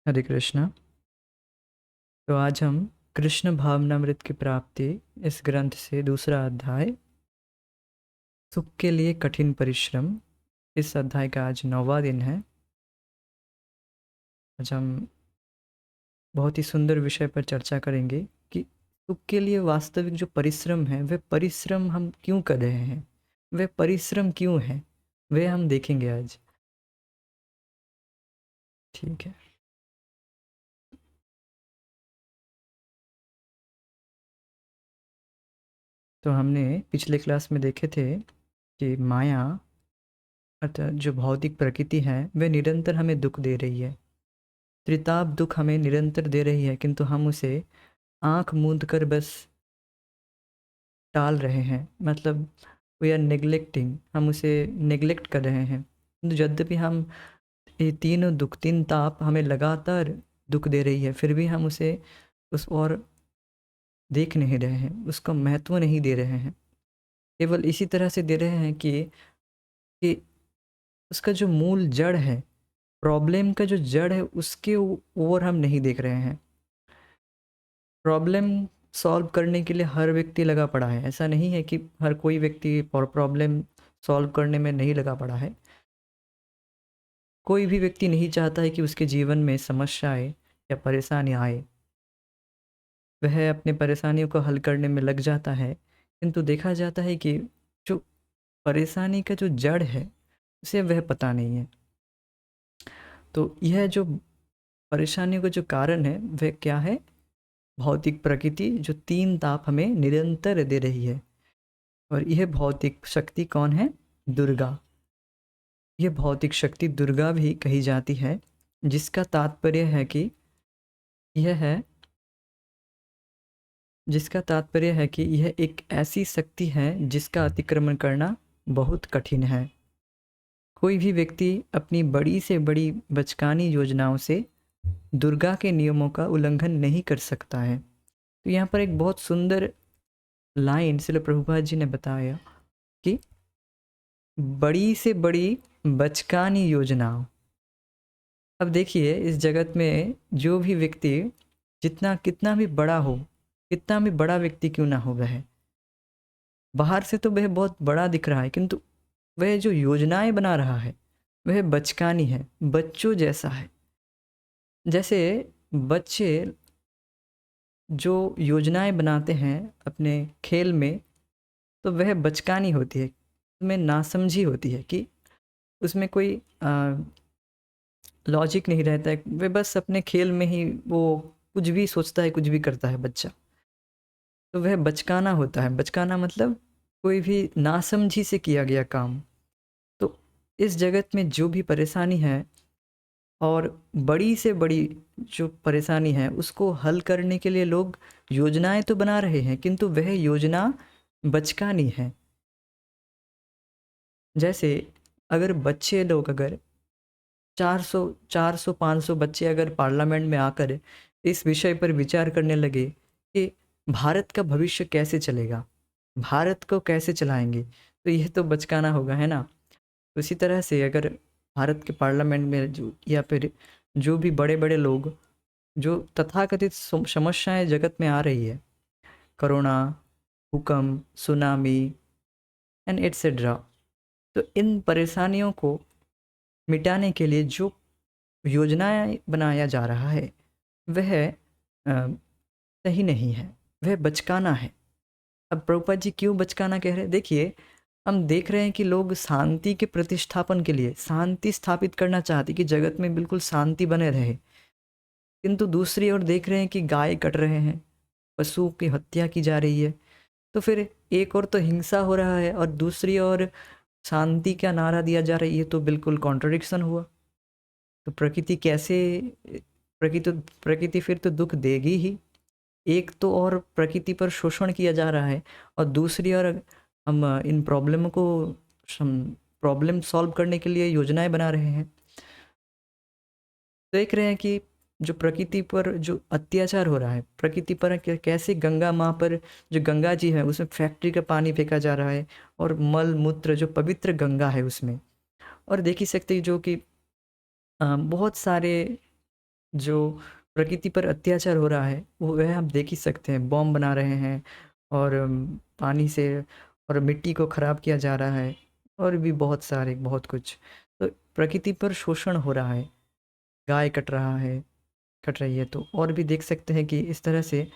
हरे कृष्णा। तो आज हम कृष्ण भावनामृत की प्राप्ति इस ग्रंथ से दूसरा अध्याय सुख के लिए कठिन परिश्रम, इस अध्याय का आज 9वां दिन है। आज हम बहुत ही सुंदर विषय पर चर्चा करेंगे कि सुख के लिए वास्तविक जो परिश्रम है वह परिश्रम हम क्यों कर रहे हैं, वह परिश्रम क्यों है, वह हम देखेंगे आज। ठीक है। तो हमने पिछले क्लास में देखे थे कि माया अर्थात जो भौतिक प्रकृति है वह निरंतर हमें दुख दे रही है। त्रिताप दुख हमें निरंतर दे रही है, किंतु हम उसे आंख मूंद कर बस टाल रहे हैं। मतलब वी आर नेग्लेक्टिंग, हम उसे नेग्लेक्ट कर रहे हैं। किंतु यद्यपि हम ये तीनों दुख, तीन ताप हमें लगातार दुख दे रही है, फिर भी हम उसे उस और देख नहीं रहे हैं, उसका महत्व नहीं दे रहे हैं। केवल इसी तरह से दे रहे हैं कि उसका जो मूल जड़ है, प्रॉब्लम का जो जड़ है, उसके ओर हम नहीं देख रहे हैं। प्रॉब्लम सॉल्व करने के लिए हर व्यक्ति लगा पड़ा है, ऐसा नहीं है कि हर कोई व्यक्ति प्रॉब्लम सॉल्व करने में नहीं लगा पड़ा है। कोई भी व्यक्ति नहीं चाहता है कि उसके जीवन में समस्या आए या परेशानी आए, वह अपने परेशानियों को हल करने में लग जाता है। किंतु देखा जाता है कि जो परेशानी का जो जड़ है उसे वह पता नहीं है। तो यह जो परेशानियों का जो कारण है वह क्या है? भौतिक प्रकृति, जो तीन ताप हमें निरंतर दे रही है। और यह भौतिक शक्ति कौन है? दुर्गा। यह भौतिक शक्ति दुर्गा भी कही जाती है, जिसका तात्पर्य है कि यह है जिसका तात्पर्य है कि यह एक ऐसी शक्ति है जिसका अतिक्रमण करना बहुत कठिन है। कोई भी व्यक्ति अपनी बड़ी से बड़ी बचकानी योजनाओं से दुर्गा के नियमों का उल्लंघन नहीं कर सकता है। तो यहाँ पर एक बहुत सुंदर लाइन श्रील प्रभुपाद जी ने बताया कि बड़ी से बड़ी बचकानी योजनाओं। अब देखिए, इस जगत में जो भी व्यक्ति जितना कितना भी बड़ा हो, कितना भी बड़ा व्यक्ति क्यों ना हो, वह बाहर से तो वह बहुत बड़ा दिख रहा है, किंतु वह जो योजनाएं बना रहा है वह बचकानी है, बच्चों जैसा है। जैसे बच्चे जो योजनाएं बनाते हैं अपने खेल में, तो वह बचकानी होती है, उसमें नासमझी होती है कि उसमें कोई लॉजिक नहीं रहता है। वह बस अपने खेल में ही वो कुछ भी सोचता है, कुछ भी करता है बच्चा। तो वह बचकाना होता है। बचकाना मतलब कोई भी नासमझी से किया गया काम। तो इस जगत में जो भी परेशानी है, और बड़ी से बड़ी जो परेशानी है, उसको हल करने के लिए लोग योजनाएं तो बना रहे हैं, किंतु वह योजना बचकानी है। जैसे अगर बच्चे लोग, अगर 400 बच्चे अगर पार्लियामेंट में आकर इस विषय पर विचार करने लगे कि भारत का भविष्य कैसे चलेगा, भारत को कैसे चलाएंगे, तो यह तो बचकाना होगा, है ना। तो इसी तरह से अगर भारत के पार्लियामेंट में जो, या फिर जो भी बड़े बड़े लोग, जो तथाकथित समस्याएं जगत में आ रही है, कोरोना, भूकंप, सुनामी एंड एट्सेट्रा, तो इन परेशानियों को मिटाने के लिए जो योजनाएं बनाया जा रहा है वह सही नहीं है, वह बचकाना है। अब प्रभुपाद जी क्यों बचकाना कह रहे हैं? देखिए, हम देख रहे हैं कि लोग शांति के प्रतिष्ठापन के लिए शांति स्थापित करना चाहते कि जगत में बिल्कुल शांति बने रहे, किंतु दूसरी ओर देख रहे हैं कि गाय कट रहे हैं, पशु की हत्या की जा रही है। तो फिर एक और तो हिंसा हो रहा है और दूसरी ओर शांति का नारा दिया जा रहा है, ये तो बिल्कुल कॉन्ट्रडिक्शन हुआ। तो प्रकृति कैसे, प्रकृति प्रकृति फिर तो दुख देगी ही। एक तो और प्रकृति पर शोषण किया जा रहा है, और दूसरी ओर हम इन प्रॉब्लम सॉल्व करने के लिए योजनाएं बना रहे हैं। देख रहे हैं कि जो प्रकृति पर जो अत्याचार हो रहा है, प्रकृति पर कैसे गंगा माँ पर, जो गंगा जी है उसमें फैक्ट्री का पानी फेंका जा रहा है, और मल मूत्र जो पवित्र गंगा है उसमें। और देख ही सकते हैं जो कि बहुत सारे जो प्रकृति पर अत्याचार हो रहा है वो वह आप देख ही सकते हैं, बॉम्ब बना रहे हैं और पानी से और मिट्टी को ख़राब किया जा रहा है और भी बहुत सारे बहुत कुछ। तो प्रकृति पर शोषण हो रहा है, गाय कट रहा है, कट रही है, तो और भी देख सकते हैं कि इस तरह से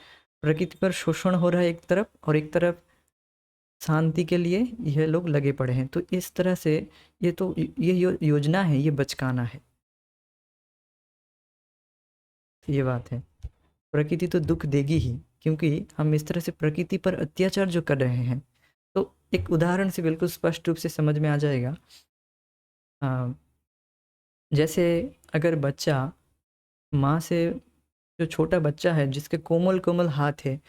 प्रकृति पर शोषण हो रहा है एक तरफ, और एक तरफ शांति के लिए यह लोग लगे पड़े हैं। तो इस तरह से ये तो ये योजना है, ये बचकाना है, ये बात है। प्रकृति तो दुख देगी ही, क्योंकि हम इस तरह से प्रकृति पर अत्याचार जो कर रहे हैं। तो एक उदाहरण से बिल्कुल स्पष्ट रूप से समझ में आ जाएगा। अ, जैसे अगर बच्चा माँ से, जो छोटा बच्चा है जिसके कोमल कोमल हाथ है,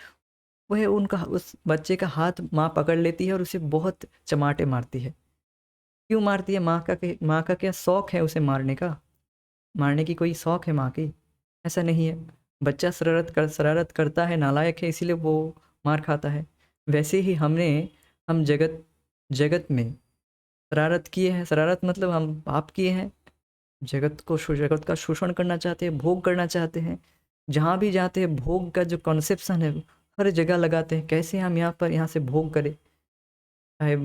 वह उनका उस बच्चे का हाथ माँ पकड़ लेती है और उसे बहुत चमाटे मारती है। क्यों मारती है? माँ का क्या शौक है उसे मारने का? मारने की कोई शौक है माँ की? ऐसा नहीं है। बच्चा शरारत करता है, नालायक है, इसीलिए वो मार खाता है। वैसे ही हम जगत जगत में शरारत किए हैं, शरारत मतलब हम पाप किए हैं। जगत का शोषण करना चाहते हैं, भोग करना चाहते हैं। जहाँ भी जाते हैं भोग का जो कॉन्सेप्शन है हर जगह लगाते हैं। कैसे हम यहाँ से भोग करें, चाहे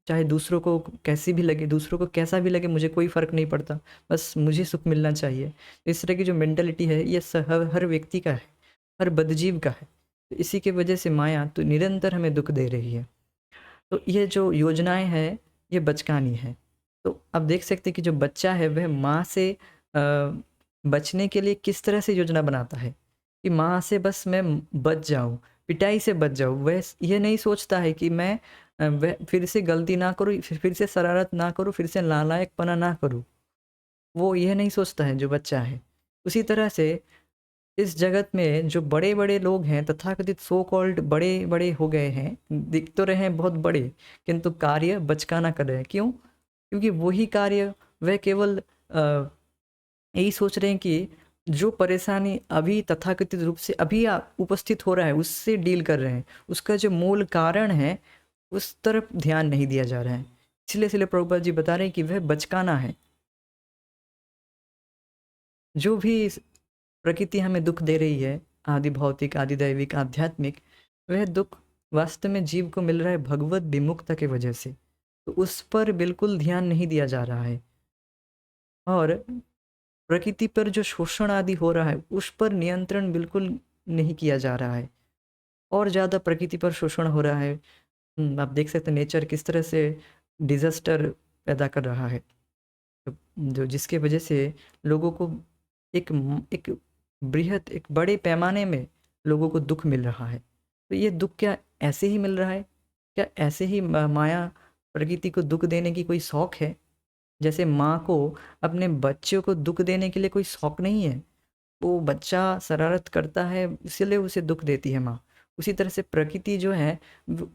चाहे दूसरों को कैसी भी लगे, दूसरों को कैसा भी लगे, मुझे कोई फ़र्क नहीं पड़ता, बस मुझे सुख मिलना चाहिए। इस तरह की जो मेंटालिटी है ये हर व्यक्ति का है, हर बदजीव का है। तो इसी की वजह से माया तो निरंतर हमें दुख दे रही है। तो ये जो योजनाएं हैं ये बचकानी है। तो आप देख सकते हैं कि जो बच्चा है वह माँ से बचने के लिए किस तरह से योजना बनाता है कि माँ से बस मैं बच जाऊँ, पिटाई से बच जाऊँ। वह ये नहीं सोचता है कि मैं वह फिर से गलती ना करूँ, फिर से शरारत ना करूँ, फिर से नालायकपना ना करूँ। वो यह नहीं सोचता है जो बच्चा है। उसी तरह से इस जगत में जो बड़े-बड़े लोग हैं, तथाकथित सो कॉल्ड बड़े-बड़े हो गए हैं, दिख तो रहे हैं बहुत बड़े, किंतु कार्य बचकाना कर रहे हैं। क्यों? क्योंकि वही कार्य वह केवल यही सोच रहे हैं कि जो परेशानी अभी तथाकथित रूप से अभी उपस्थित हो रहा है, उससे डील कर रहे हैं। उसका जो मूल कारण है, उस तरफ ध्यान नहीं दिया जा रहा है। इसलिए प्रभुपाद जी बता रहे हैं कि वह बचकाना है। जो भी प्रकृति हमें दुख दे रही है, आदि भौतिक, आदि दैविक, आध्यात्मिक, वह दुख वास्तव में जीव को मिल रहा है भगवत विमुखता की वजह से। तो उस पर बिल्कुल ध्यान नहीं दिया जा रहा है, और प्रकृति पर जो शोषण आदि हो रहा है उस पर नियंत्रण बिल्कुल नहीं किया जा रहा है, और ज़्यादा प्रकृति पर शोषण हो रहा है। आप देख सकते हैं नेचर किस तरह से डिज़ास्टर पैदा कर रहा है, जो जिसके वजह से लोगों को एक बृहत, एक बड़े पैमाने में लोगों को दुख मिल रहा है। तो ये दुख क्या ऐसे ही मिल रहा है? क्या ऐसे ही माया प्रकृति को दुख देने की कोई शौक है? जैसे माँ को अपने बच्चों को दुख देने के लिए कोई शौक नहीं है, वो बच्चा शरारत करता है इसलिए उसे दुख देती है माँ। उसी तरह से प्रकृति जो है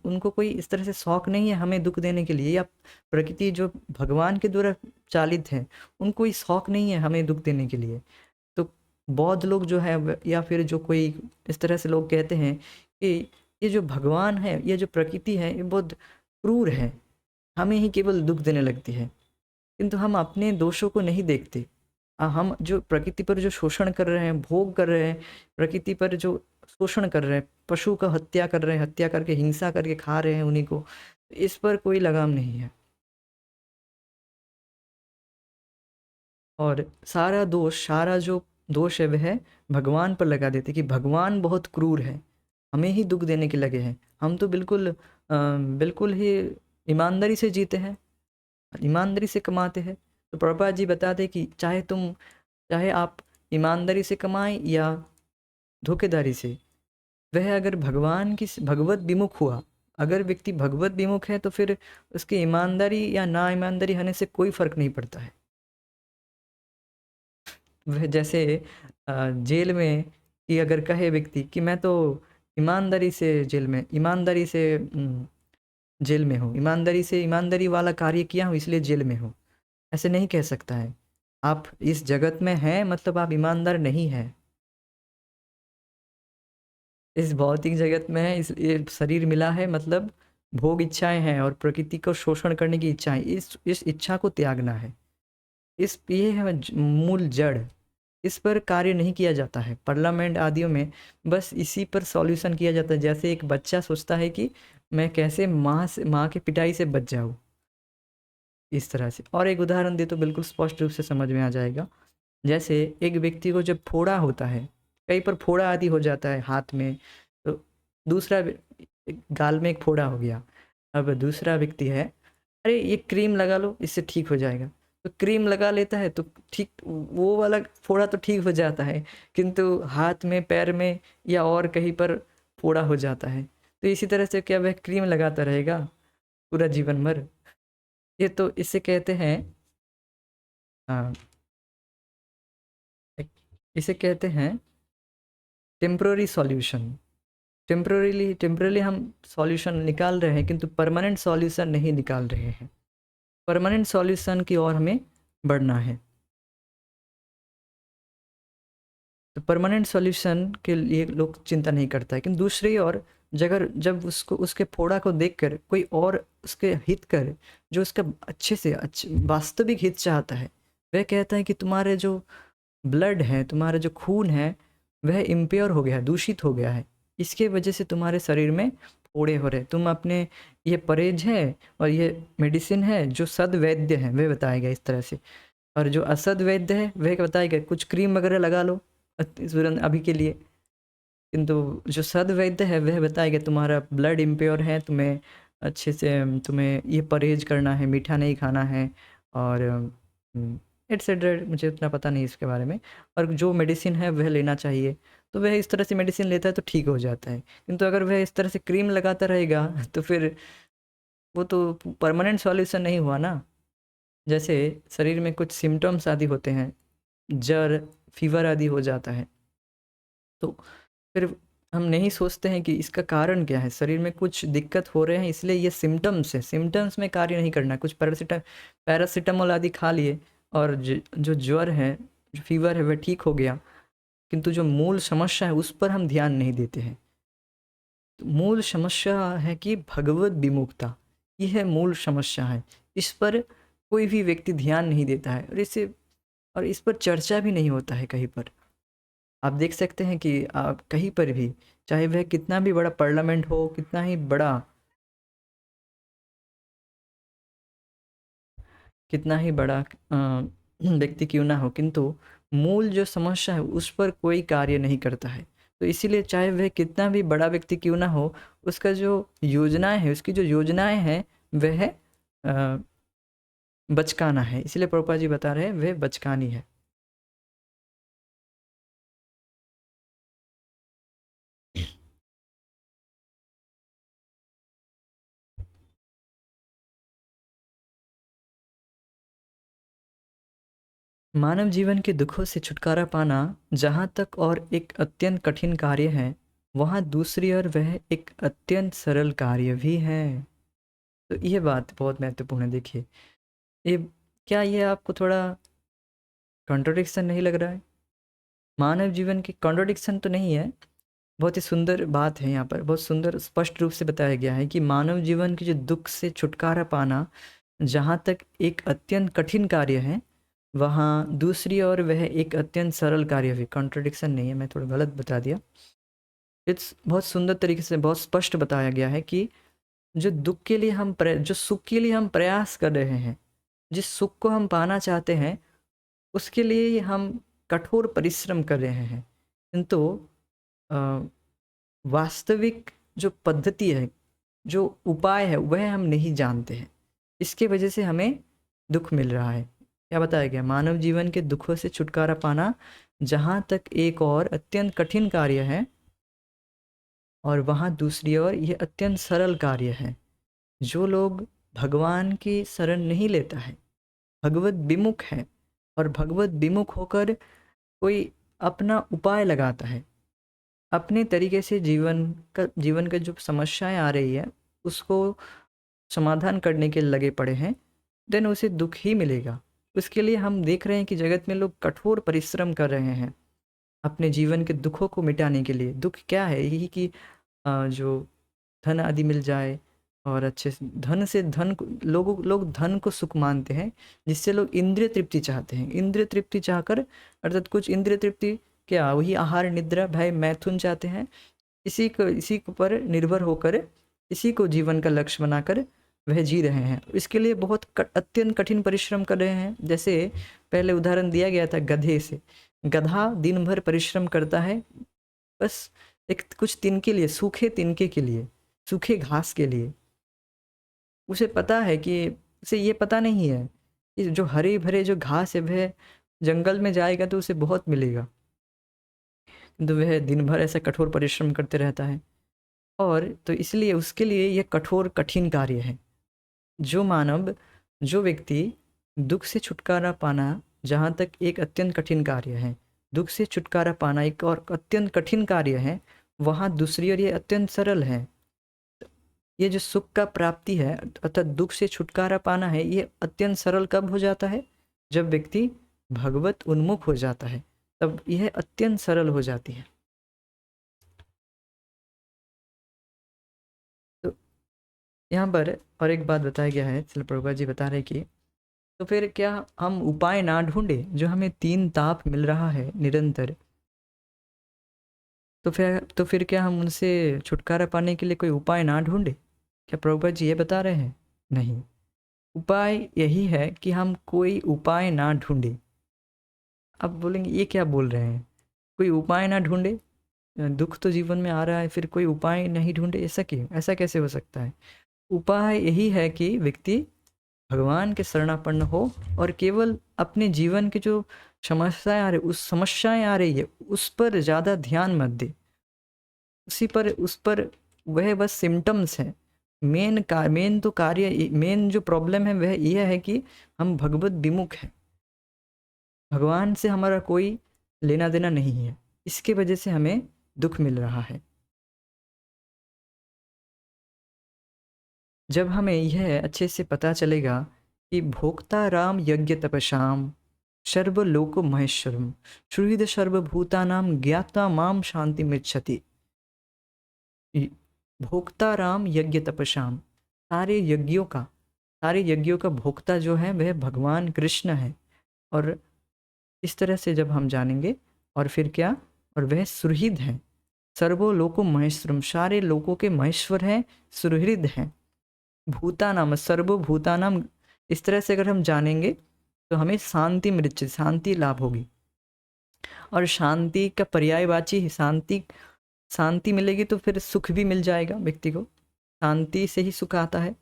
उनको कोई इस तरह से शौक नहीं है हमें दुख देने के लिए, या प्रकृति जो भगवान के द्वारा चालित है उनको कोई शौक नहीं है हमें दुख देने के लिए। तो बौद्ध लोग जो है या फिर जो कोई इस तरह से लोग कहते हैं कि ये जो भगवान है, ये जो प्रकृति है, ये बहुत क्रूर है, हमें ही केवल दुख देने लगती है। किंतु हम अपने दोषों को नहीं देखते। हम जो प्रकृति पर जो शोषण कर रहे हैं, भोग कर रहे हैं, प्रकृति पर जो शोषण कर रहे हैं, पशु का हत्या कर रहे हैं, हत्या करके हिंसा करके खा रहे हैं उन्हीं को, इस पर कोई लगाम नहीं है। और सारा जो दोष है वह भगवान पर लगा देते कि भगवान बहुत क्रूर है, हमें ही दुख देने के लगे हैं। हम तो बिल्कुल ही ईमानदारी से जीते हैं, ईमानदारी से कमाते हैं। तो प्रभुपाद जी बताते कि चाहे आप ईमानदारी से कमाएं या धोखेधारी से, वह अगर भगवत विमुख हुआ, अगर व्यक्ति भगवत विमुख है तो फिर उसकी ईमानदारी या ना ईमानदारी होने से कोई फर्क नहीं पड़ता है। वह जैसे जेल में कि अगर कहे व्यक्ति कि मैं तो ईमानदारी से जेल में हूँ, ईमानदारी वाला कार्य किया हूँ इसलिए जेल में हूँ, ऐसे नहीं कह सकता है। आप इस जगत में हैं मतलब आप ईमानदार नहीं हैं। इस भौतिक जगत में है इसलिए शरीर मिला है मतलब भोग इच्छाएं हैं और प्रकृति को शोषण करने की इच्छाएं, इस इच्छा को त्यागना है। ये है मूल जड़। इस पर कार्य नहीं किया जाता है। पार्लियामेंट आदियों में बस इसी पर सॉल्यूशन किया जाता है। जैसे एक बच्चा सोचता है कि मैं कैसे माँ की पिटाई से बच जाऊँ, इस तरह से। और एक उदाहरण दे तो बिल्कुल स्पष्ट रूप से समझ में आ जाएगा। जैसे एक व्यक्ति को जब फोड़ा होता है, कहीं पर फोड़ा आदि हो जाता है हाथ में, तो दूसरा गाल में एक फोड़ा हो गया, अब दूसरा व्यक्ति है, अरे ये क्रीम लगा लो इससे ठीक हो जाएगा, तो क्रीम लगा लेता है तो ठीक, वो वाला फोड़ा तो ठीक हो जाता है, किंतु हाथ में, पैर में या और कहीं पर फोड़ा हो जाता है। तो इसी तरह से क्या वह क्रीम लगाता रहेगा पूरा जीवन भर? ये तो इसे कहते हैं, हाँ, इसे कहते हैं टेम्पररी सॉल्यूशन। टेम्पररीली हम सॉल्यूशन निकाल रहे हैं, किंतु परमानेंट सॉल्यूशन नहीं निकाल रहे हैं। परमानेंट सॉल्यूशन की ओर हमें बढ़ना है। तो परमानेंट सॉल्यूशन के लिए लोग चिंता नहीं करता है, लेकिन दूसरी ओर जगह जब उसको, उसके फोड़ा को देखकर कोई और उसके हित कर, जो उसका अच्छे से अच्छे वास्तविक हित चाहता है, वह कहता है कि तुम्हारे जो ब्लड है, तुम्हारा जो खून है, वह इम्प्योर हो गया है, दूषित हो गया है, इसके वजह से तुम्हारे शरीर में फोड़े हो रहे, तुम अपने, ये परहेज है और ये मेडिसिन है जो सद वैद्य है वह बताएगा इस तरह से, और जो असद वैद्य है वह बताएगा कुछ क्रीम वगैरह लगा लो तुरंत अभी के लिए। किंतु जो सद वैद्य है वह बताएगा तुम्हारा ब्लड इम्प्योर है, तुम्हें अच्छे से, तुम्हें ये परहेज करना है, मीठा नहीं खाना है, और एट्सेट्रा, मुझे उतना पता नहीं इसके बारे में, और जो मेडिसिन है वह लेना चाहिए। तो वह इस तरह से मेडिसिन लेता है तो ठीक हो जाता है। किंतु अगर वह इस तरह से क्रीम लगाता रहेगा तो फिर वो तो परमानेंट सॉल्यूशन नहीं हुआ ना। जैसे शरीर में कुछ सिम्टम्स आदि होते हैं, जर, फीवर आदि हो जाता है, तो फिर हम नहीं सोचते हैं कि इसका कारण क्या है, शरीर में कुछ दिक्कत हो रहे हैं इसलिए ये सिम्टम्स है, सिम्टम्स में कार्य नहीं करना। कुछ पैरासीटामोल आदि खा लिए और जो ज्वर है, जो फीवर है वह ठीक हो गया, किंतु जो मूल समस्या है उस पर हम ध्यान नहीं देते हैं। तो मूल समस्या है कि भगवत विमुखता, यह है मूल समस्या है। इस पर कोई भी व्यक्ति ध्यान नहीं देता है, और इस पर चर्चा भी नहीं होता है कहीं पर। आप देख सकते हैं कि आप कहीं पर भी, चाहे वह कितना भी बड़ा पार्लियामेंट हो, कितना ही बड़ा, कितना ही बड़ा व्यक्ति क्यों ना हो, किंतु मूल जो समस्या है उस पर कोई कार्य नहीं करता है। तो इसीलिए चाहे वह कितना भी बड़ा व्यक्ति क्यों ना हो, उसका जो योजनाएं है, उसकी जो योजनाएं हैं वह बचकाना है। इसलिए प्रभुपाद जी बता रहे हैं वह बचकानी है। मानव जीवन के दुखों से छुटकारा पाना जहाँ तक और एक अत्यंत कठिन कार्य है, वहाँ दूसरी ओर वह एक अत्यंत सरल कार्य भी है। तो ये बात बहुत महत्वपूर्ण है। देखिए, ये, क्या ये आपको थोड़ा कॉन्ट्रडिक्शन नहीं लग रहा है? मानव जीवन की कॉन्ट्रडिक्शन तो नहीं है, बहुत ही सुंदर बात है। यहाँ पर बहुत सुंदर स्पष्ट रूप से बताया गया है कि मानव जीवन के जो दुख से छुटकारा पाना जहाँ तक एक अत्यंत कठिन कार्य है, वहाँ दूसरी ओर वह एक अत्यंत सरल कार्य भी। कॉन्ट्रडिक्शन नहीं है, मैं थोड़ा गलत बता दिया। इट्स बहुत सुंदर तरीके से बहुत स्पष्ट बताया गया है कि जो दुख के लिए हम जो सुख के लिए हम प्रयास कर रहे हैं, जिस सुख को हम पाना चाहते हैं, उसके लिए हम कठोर परिश्रम कर रहे हैं, किंतु वास्तविक जो पद्धति है, जो उपाय है, वह हम नहीं जानते हैं। इसके वजह से हमें दुख मिल रहा है। क्या बताया गया? मानव जीवन के दुखों से छुटकारा पाना जहाँ तक एक और अत्यंत कठिन कार्य है, और वहाँ दूसरी ओर यह अत्यंत सरल कार्य है। जो लोग भगवान की शरण नहीं लेता है, भगवत विमुख है, और भगवत विमुख होकर कोई अपना उपाय लगाता है, अपने तरीके से जीवन का जो समस्याएं आ रही है उसको समाधान करने के लगे पड़े हैं, देन उसे दुख ही मिलेगा। उसके लिए हम देख रहे हैं कि जगत में लोग कठोर परिश्रम कर रहे हैं अपने जीवन के दुखों को मिटाने के लिए। दुख क्या है? यही कि जो धन आदि मिल जाए, और अच्छे से धन को लोग धन को सुख मानते हैं, जिससे लोग इंद्रिय तृप्ति चाहते हैं। इंद्रिय तृप्ति चाहकर, अर्थात कुछ इंद्रिय तृप्ति क्या, वही आहार निद्रा भय मैथुन चाहते हैं। इसी को पर निर्भर होकर, इसी को जीवन का लक्ष्य बनाकर वह जी रहे हैं। इसके लिए बहुत अत्यंत कठिन परिश्रम कर रहे हैं। जैसे पहले उदाहरण दिया गया था गधे से। गधा दिन भर परिश्रम करता है, बस एक कुछ तिनके लिए, सूखे तिनके के लिए, सूखे घास के लिए। उसे पता है कि, उसे ये पता नहीं है कि जो हरे भरे जो घास है वह जंगल में जाएगा तो उसे बहुत मिलेगा, तो वह दिन भर ऐसा कठोर परिश्रम करते रहता है। और तो इसलिए उसके लिए यह कठोर कठिन कार्य है। जो व्यक्ति दुख से छुटकारा पाना, जहाँ तक एक अत्यंत कठिन कार्य है, दुख से छुटकारा पाना एक और अत्यंत कठिन कार्य है, वहाँ दूसरी और ये अत्यंत सरल है। ये जो सुख का प्राप्ति है अर्थात दुख से छुटकारा पाना है, ये अत्यंत सरल कब हो जाता है? जब व्यक्ति भगवत उन्मुख हो जाता है, तब यह अत्यंत सरल हो जाती है। तो यहाँ पर और एक बात बताया गया है, श्रील प्रभुपाद जी बता रहे कि तो फिर क्या हम उपाय ना ढूंढे? जो हमें 3 ताप मिल रहा है निरंतर, तो फिर क्या हम उनसे छुटकारा पाने के लिए कोई उपाय ना ढूंढे? क्या प्रभुपाद जी ये बता रहे हैं? नहीं, उपाय यही है कि हम कोई उपाय ना ढूंढे। अब बोलेंगे ये क्या बोल रहे हैं, कोई उपाय ना ढूंढे? दुख तो जीवन में आ रहा है, फिर कोई उपाय नहीं ढूंढे, ऐसा क्यों? ऐसा कैसे हो सकता है? उपाय यही है कि व्यक्ति भगवान के शरणापन्न हो और केवल अपने जीवन की जो समस्याएं आ रही है उस पर ज़्यादा ध्यान मत दे, उस पर वह बस सिम्टम्स है। मेन जो प्रॉब्लम है वह यह है कि हम भगवत विमुख हैं, भगवान से हमारा कोई लेना देना नहीं है, इसके वजह से हमें दुख मिल रहा है। जब हमें यह अच्छे से पता चलेगा कि भोक्ता राम यज्ञ तपसाम सर्वलोक महेश्वरम सुहृद सर्वभूतानाम ज्ञाता माम शांति मिच्छति। भोक्ता राम यज्ञ तपसाम, सारे यज्ञों का भोक्ता जो है वह भगवान कृष्ण है। और इस तरह से जब हम जानेंगे, और फिर क्या, और वह सुहृद है, सर्वलोको महेश्वरम, सारे लोकों के महेश्वर हैं, सुहृद हैं। भूतानाम सर्वभूतानाम, इस तरह से अगर हम जानेंगे तो हमें शांति मृत्यु, शांति लाभ होगी। और शांति का पर्यायवाची शांति मिलेगी तो फिर सुख भी मिल जाएगा व्यक्ति को, शांति से ही सुख आता है।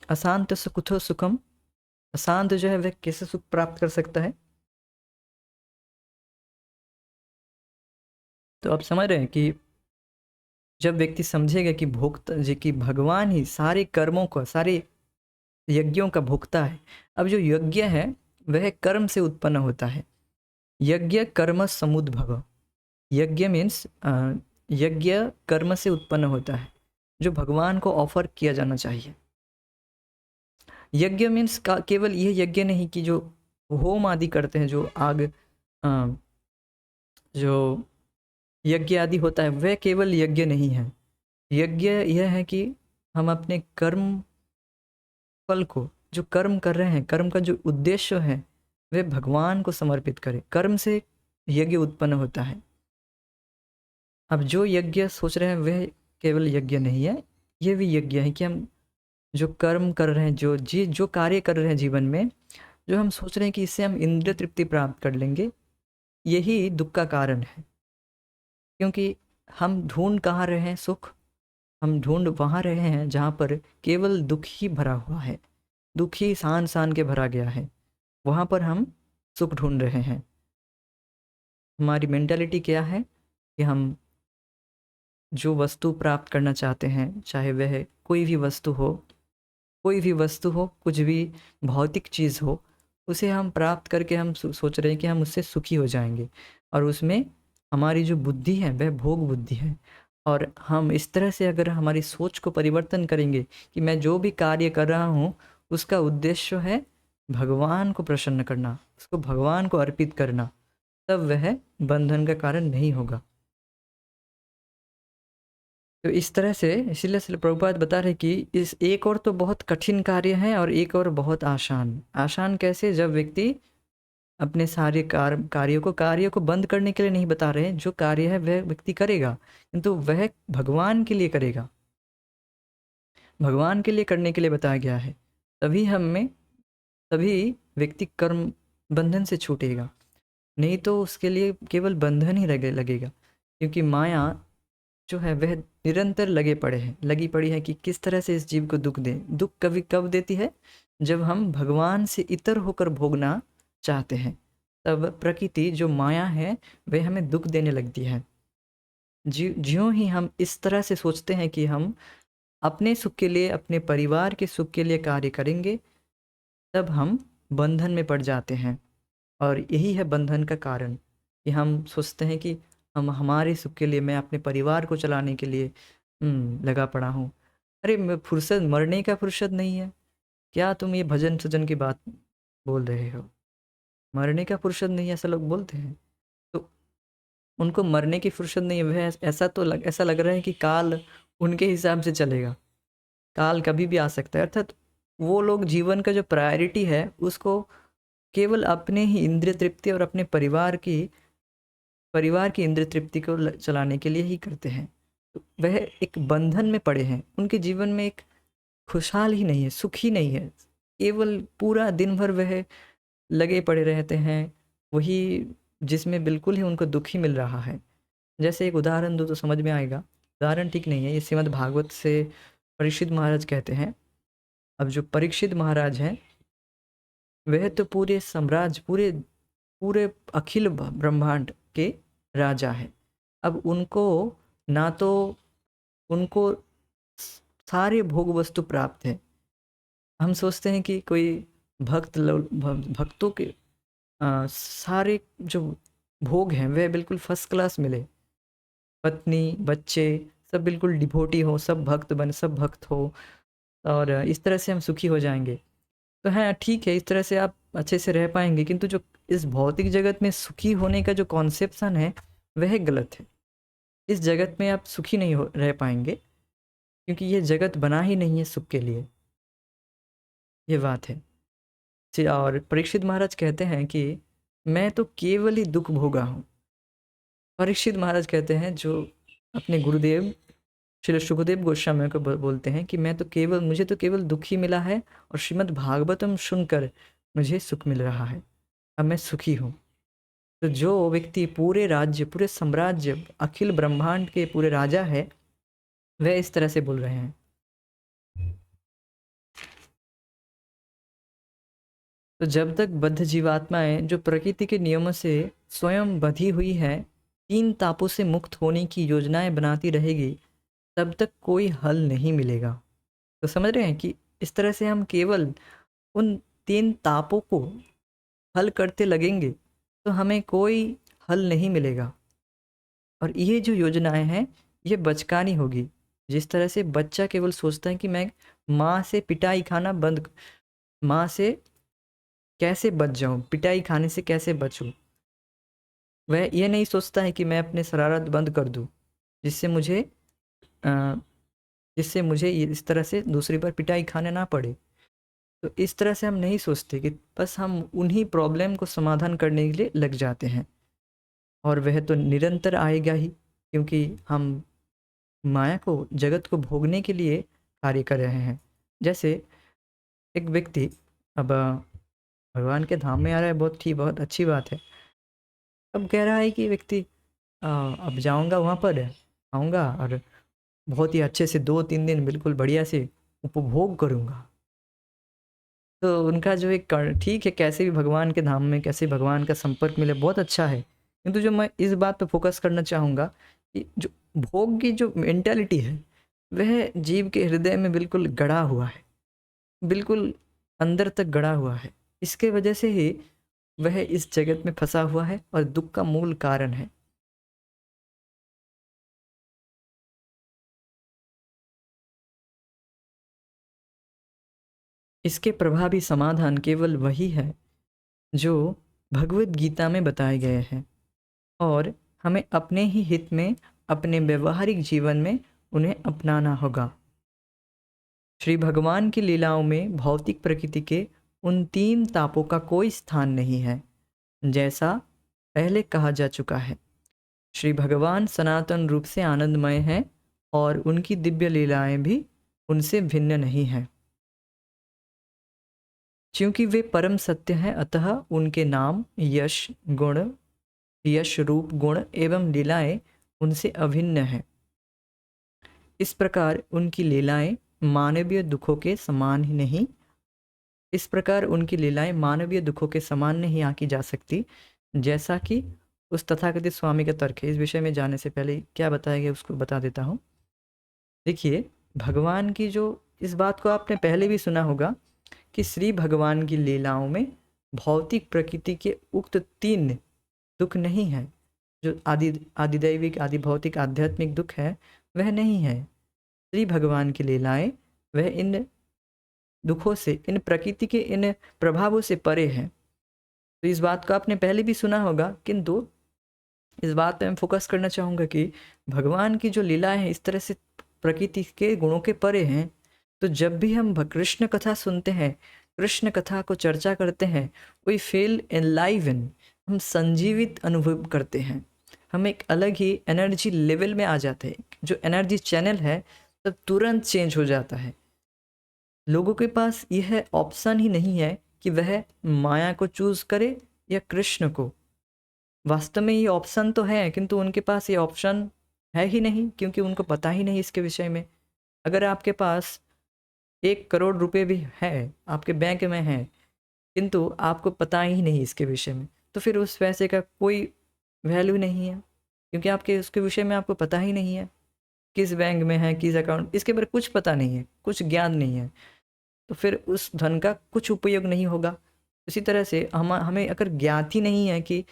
अशांत सुखो सुखम, अशांत जो है वह कैसे सुख प्राप्त कर सकता है? तो आप समझ रहे हैं कि जब व्यक्ति समझेगा कि भोक्ता जी की भगवान ही सारे कर्मों का, सारे यज्ञों का भोक्ता है। अब जो यज्ञ है वह कर्म से उत्पन्न होता है। यज्ञ कर्म समुद्भव, यज्ञ मीन्स यज्ञ कर्म से उत्पन्न होता है जो भगवान को ऑफर किया जाना चाहिए। यज्ञ मीन्स केवल यह यज्ञ नहीं कि जो होम आदि करते हैं, जो आग जो यज्ञ आदि होता है वह केवल यज्ञ नहीं है। यज्ञ यह है कि हम अपने कर्म फल को, जो कर्म कर रहे हैं, कर्म का जो उद्देश्य है वह भगवान को समर्पित करें। कर्म से यज्ञ उत्पन्न होता है। अब जो यज्ञ सोच रहे हैं वह केवल यज्ञ नहीं है, यह भी यज्ञ है कि हम जो कर्म कर रहे हैं, जो कार्य कर रहे हैं जीवन में, जो हम सोच रहे हैं कि इससे हम इंद्रिय तृप्ति प्राप्त कर लेंगे, यही दुख का कारण है। क्योंकि हम ढूंढ कहाँ रहे हैं सुख? हम ढूंढ वहाँ रहे हैं जहाँ पर केवल दुख ही भरा हुआ है, दुख ही सान सान के भरा गया है, वहाँ पर हम सुख ढूंढ रहे हैं। हमारी मेंटालिटी क्या है कि हम जो वस्तु प्राप्त करना चाहते हैं, चाहे वह कोई भी वस्तु हो, कुछ भी भौतिक चीज़ हो, उसे हम प्राप्त करके हम सोच रहे हैं कि हम उससे सुखी हो जाएंगे। और उसमें हमारी जो बुद्धि है वह भोग बुद्धि है। और हम इस तरह से अगर हमारी सोच को परिवर्तन करेंगे कि मैं जो भी कार्य कर रहा हूँ उसका उद्देश्य है भगवान को प्रसन्न करना, उसको भगवान को अर्पित करना, तब वह बंधन का कारण नहीं होगा। तो इस तरह से इसीलिए श्रील प्रभुपाद बता रहे कि इस एक और तो बहुत कठिन कार्य है और एक और बहुत आसान। आसान कैसे? जब व्यक्ति अपने सारे कार्यों को बंद करने के लिए नहीं बता रहे हैं, जो कार्य है वह व्यक्ति करेगा, किंतु वह भगवान के लिए करेगा, भगवान के लिए करने के लिए बताया गया है। तभी तभी व्यक्ति कर्म बंधन से छूटेगा, नहीं तो उसके लिए केवल बंधन ही लगेगा। क्योंकि माया जो है वह निरंतर लगी पड़ी है कि किस तरह से इस जीव को दुख दें। दुख कभी कब देती है? जब हम भगवान से इतर होकर भोगना चाहते हैं, तब प्रकृति जो माया है वह हमें दुख देने लगती है। ज्यों ही हम इस तरह से सोचते हैं कि हम अपने सुख के लिए, अपने परिवार के सुख के लिए कार्य करेंगे, तब हम बंधन में पड़ जाते हैं। और यही है बंधन का कारण कि हम सोचते हैं कि हम हमारे सुख के लिए, मैं अपने परिवार को चलाने के लिए लगा पड़ा हूँ। अरे फुर्सत, मरने का फुर्सत नहीं है क्या? तुम ये भजन सजन की बात बोल रहे हो? मरने का फुर्सत नहीं है, ऐसा लोग बोलते हैं। तो उनको मरने की फुर्सत नहीं है, वह ऐसा लग रहा है कि काल उनके हिसाब से चलेगा, काल कभी भी आ सकता है। अर्थात वो लोग जीवन का जो प्रायोरिटी है उसको केवल अपने ही इंद्रिय तृप्ति और अपने परिवार की इंद्रिय तृप्ति को चलाने के लिए ही करते हैं। तो वह एक बंधन में पड़े हैं, उनके जीवन में एक खुशहाल ही नहीं है, सुख ही नहीं है। केवल पूरा दिन भर वह लगे पड़े रहते हैं वही, जिसमें बिल्कुल ही उनको दुख ही मिल रहा है। जैसे एक उदाहरण दो तो समझ में आएगा। उदाहरण ठीक नहीं है, ये श्रीमद् भागवत से परीक्षित महाराज कहते हैं। अब जो परीक्षित महाराज हैं वह तो पूरे साम्राज्य, पूरे पूरे अखिल ब्रह्मांड के राजा है। अब उनको ना तो उनको सारे भोग वस्तु प्राप्त है। हम सोचते हैं कि कोई भक्तों के सारे जो भोग हैं वह बिल्कुल फर्स्ट क्लास मिले, पत्नी बच्चे सब बिल्कुल डिभोटी हो, सब भक्त हो, और इस तरह से हम सुखी हो जाएंगे। तो हाँ ठीक है, इस तरह से आप अच्छे से रह पाएंगे, किंतु जो इस भौतिक जगत में सुखी होने का जो कॉन्सेप्शन है वह गलत है। इस जगत में आप सुखी नहीं रह पाएंगे, क्योंकि ये जगत बना ही नहीं है सुख के लिए, ये बात है। और परीक्षित महाराज कहते हैं कि मैं तो केवल ही दुख भोगा हूँ। परीक्षित महाराज कहते हैं, जो अपने गुरुदेव श्री सुखदेव गोस्वामी को बोलते हैं कि मुझे तो केवल दुख ही मिला है, और श्रीमद् भागवतम सुनकर मुझे सुख मिल रहा है, अब मैं सुखी हूँ। तो जो व्यक्ति पूरे राज्य, पूरे साम्राज्य, अखिल ब्रह्मांड के पूरे राजा है, वह इस तरह से बोल रहे हैं। तो जब तक बद्ध जीवात्माएं जो प्रकृति के नियमों से स्वयं बंधी हुई है, तीन तापों से मुक्त होने की योजनाएं बनाती रहेगी, तब तक कोई हल नहीं मिलेगा। तो समझ रहे हैं कि इस तरह से हम केवल उन तीन तापों को हल करते लगेंगे तो हमें कोई हल नहीं मिलेगा। और ये जो योजनाएं हैं ये बचकानी होगी। जिस तरह से बच्चा केवल सोचता है कि मैं माँ से पिटाई खाना बंद, माँ से कैसे बच जाऊँ, पिटाई खाने से कैसे बचूँ, वह ये नहीं सोचता है कि मैं अपने शरारत बंद कर दूँ, जिससे मुझे अ, जिससे मुझे इस तरह से दूसरी बार पिटाई खाने ना पड़े। तो इस तरह से हम नहीं सोचते कि बस हम उन्हीं प्रॉब्लम को समाधान करने के लिए लग जाते हैं, और वह तो निरंतर आएगा ही, क्योंकि हम माया को, जगत को भोगने के लिए कार्य कर रहे हैं। जैसे एक व्यक्ति अब भगवान के धाम में आ रहा है, बहुत अच्छी बात है। अब कह रहा है कि व्यक्ति अब जाऊंगा वहाँ पर, आऊँगा और बहुत ही अच्छे से 2-3 दिन बिल्कुल बढ़िया से उपभोग करूँगा। तो उनका जो एक ठीक है, कैसे भी भगवान के धाम में, कैसे भगवान का संपर्क मिले, बहुत अच्छा है। किंतु जो मैं इस बात पे फोकस करना चाहूँगा कि जो भोग की जो मेंटालिटी है वह जीव के हृदय में बिल्कुल गड़ा हुआ है, बिल्कुल अंदर तक गड़ा हुआ है। इसके वजह से ही वह इस जगत में फंसा हुआ है और दुख का मूल कारण है। इसके प्रभावी समाधान केवल वही है जो भगवत गीता में बताए गए हैं, और हमें अपने ही हित में अपने व्यवहारिक जीवन में उन्हें अपनाना होगा। श्री भगवान की लीलाओं में भौतिक प्रकृति के उन 3 तापों का कोई स्थान नहीं है, जैसा पहले कहा जा चुका है। श्री भगवान सनातन रूप से आनंदमय हैं और उनकी दिव्य लीलाएं भी उनसे भिन्न नहीं हैं। क्योंकि वे परम सत्य हैं, अतः उनके नाम, यश, गुण, यश रूप गुण एवं लीलाएं उनसे अभिन्न हैं। इस प्रकार उनकी लीलाएं मानवीय दुखों के समान ही नहीं इस प्रकार उनकी लीलाएं मानवीय दुखों के समान नहीं आंकी जा सकती, जैसा कि उस तथाकथित स्वामी का तर्क है। इस विषय में जाने से पहले क्या बताया गया उसको बता देता हूँ। देखिए, भगवान की जो, इस बात को आपने पहले भी सुना होगा कि श्री भगवान की लीलाओं में भौतिक प्रकृति के उक्त 3 दुख नहीं है। जो आदिदैविक, आदि भौतिक, आध्यात्मिक दुख है वह नहीं है। श्री भगवान की लीलाएं वह इन दुखों से, इन प्रकृति के इन प्रभावों से परे है। तो इस बात को आपने पहले भी सुना होगा, किंतु इस बात पे मैं फोकस करना चाहूँगा कि भगवान की जो लीलाएं हैं इस तरह से प्रकृति के गुणों के परे हैं। तो जब भी हम कृष्ण कथा सुनते हैं, कृष्ण कथा को चर्चा करते हैं, वी फील एनलाइवन, हम संजीवित अनुभव करते हैं। हम एक अलग ही एनर्जी लेवल में आ जाते हैं। जो एनर्जी चैनल है तब तुरंत चेंज हो जाता है। लोगों के पास यह ऑप्शन ही नहीं है कि वह माया को चूज करे या कृष्ण को। वास्तव में ये ऑप्शन तो है, किंतु उनके पास ये ऑप्शन है ही नहीं, क्योंकि उनको पता ही नहीं इसके विषय में। अगर आपके पास 1 करोड़ रुपए भी है, आपके बैंक में है, किंतु आपको पता ही नहीं इसके विषय में, तो फिर उस पैसे का कोई वैल्यू नहीं है, क्योंकि आपके उसके विषय में आपको पता ही नहीं है किस बैंक में है, किस अकाउंट, इसके बारे में कुछ पता नहीं है, कुछ ज्ञान नहीं है, तो फिर उस धन का कुछ उपयोग नहीं होगा। इसी तरह से हमें अगर ज्ञात ही नहीं है कि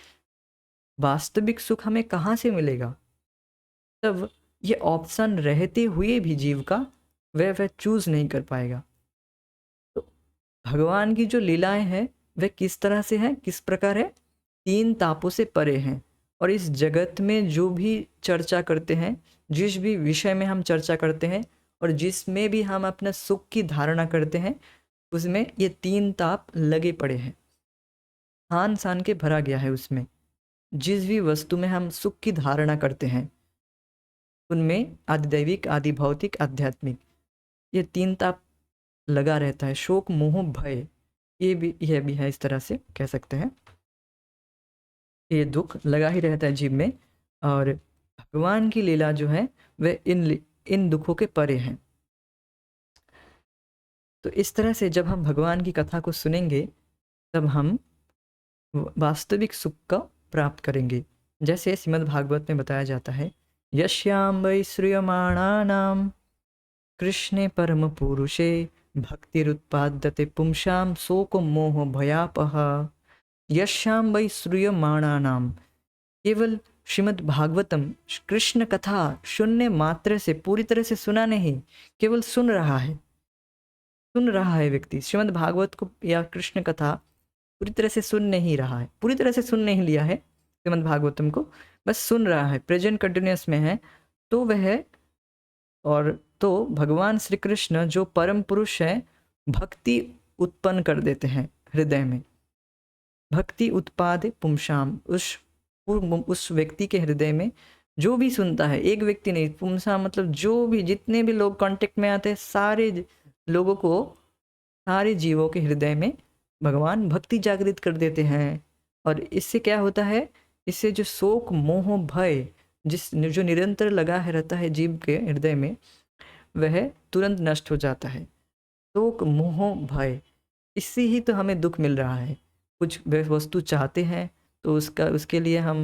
वास्तविक सुख हमें कहाँ से मिलेगा, तब ये ऑप्शन रहते हुए भी जीव का वह चूज नहीं कर पाएगा। तो भगवान की जो लीलाएं हैं वह किस तरह से है, किस प्रकार है, 3 तापों से परे हैं। और इस जगत में जो भी चर्चा करते हैं, जिस भी विषय में हम चर्चा करते हैं और जिसमें भी हम अपना सुख की धारणा करते हैं, उसमें ये 3 ताप लगे पड़े हैं, हान सान के भरा गया है उसमें। जिस भी वस्तु में हम सुख की धारणा करते हैं उनमें आदिदैविक, आदि भौतिक, आध्यात्मिक, ये 3 ताप लगा रहता है। शोक, मोह, भय, यह भी है, इस तरह से कह सकते हैं। ये दुख लगा ही रहता है जीव में, और भगवान की लीला जो है वह इन दुखों के परे हैं। तो इस तरह से जब हम भगवान की कथा को सुनेंगे तब हम वास्तविक सुख का प्राप्त करेंगे। जैसे श्रीमद् भागवत में बताया जाता है, यश्याम वै श्रूयमाणानां कृष्णे परम पुरुषे भक्तिरुत्पाद्यते पुंसां शोक मोह भयापह। यश्याम वै श्रूयमाणानां, केवल श्रीमद् भागवतम, कृष्ण कथा सुनने मात्र से, पूरी तरह से सुना नहीं, केवल सुन रहा है व्यक्ति, श्रीमद् भागवत को या कृष्ण कथा पूरी तरह से सुन नहीं रहा है, पूरी तरह से सुन नहीं लिया है श्रीमद् भागवतम को, बस सुन रहा है, प्रेजेंट कंटिन्यूअस में है, तो वह, और तो भगवान श्री कृष्ण जो परम पुरुष है भक्ति उत्पन्न कर देते हैं हृदय में। भक्ति उत्पाद पुंसाम, उस व्यक्ति के हृदय में जो भी सुनता है, एक व्यक्ति नहीं, पुंसा मतलब जो भी, जितने भी लोग कांटेक्ट में आते हैं, सारे लोगों को, सारे जीवों के हृदय में भगवान भक्ति जागृत कर देते हैं। और इससे क्या होता है, इससे जो शोक मोह भय जो निरंतर लगा है रहता है जीव के हृदय में, वह तुरंत नष्ट हो जाता है। शोक मोह भय, इससे ही तो हमें दुख मिल रहा है। कुछ वस्तु चाहते हैं तो उसके लिए हम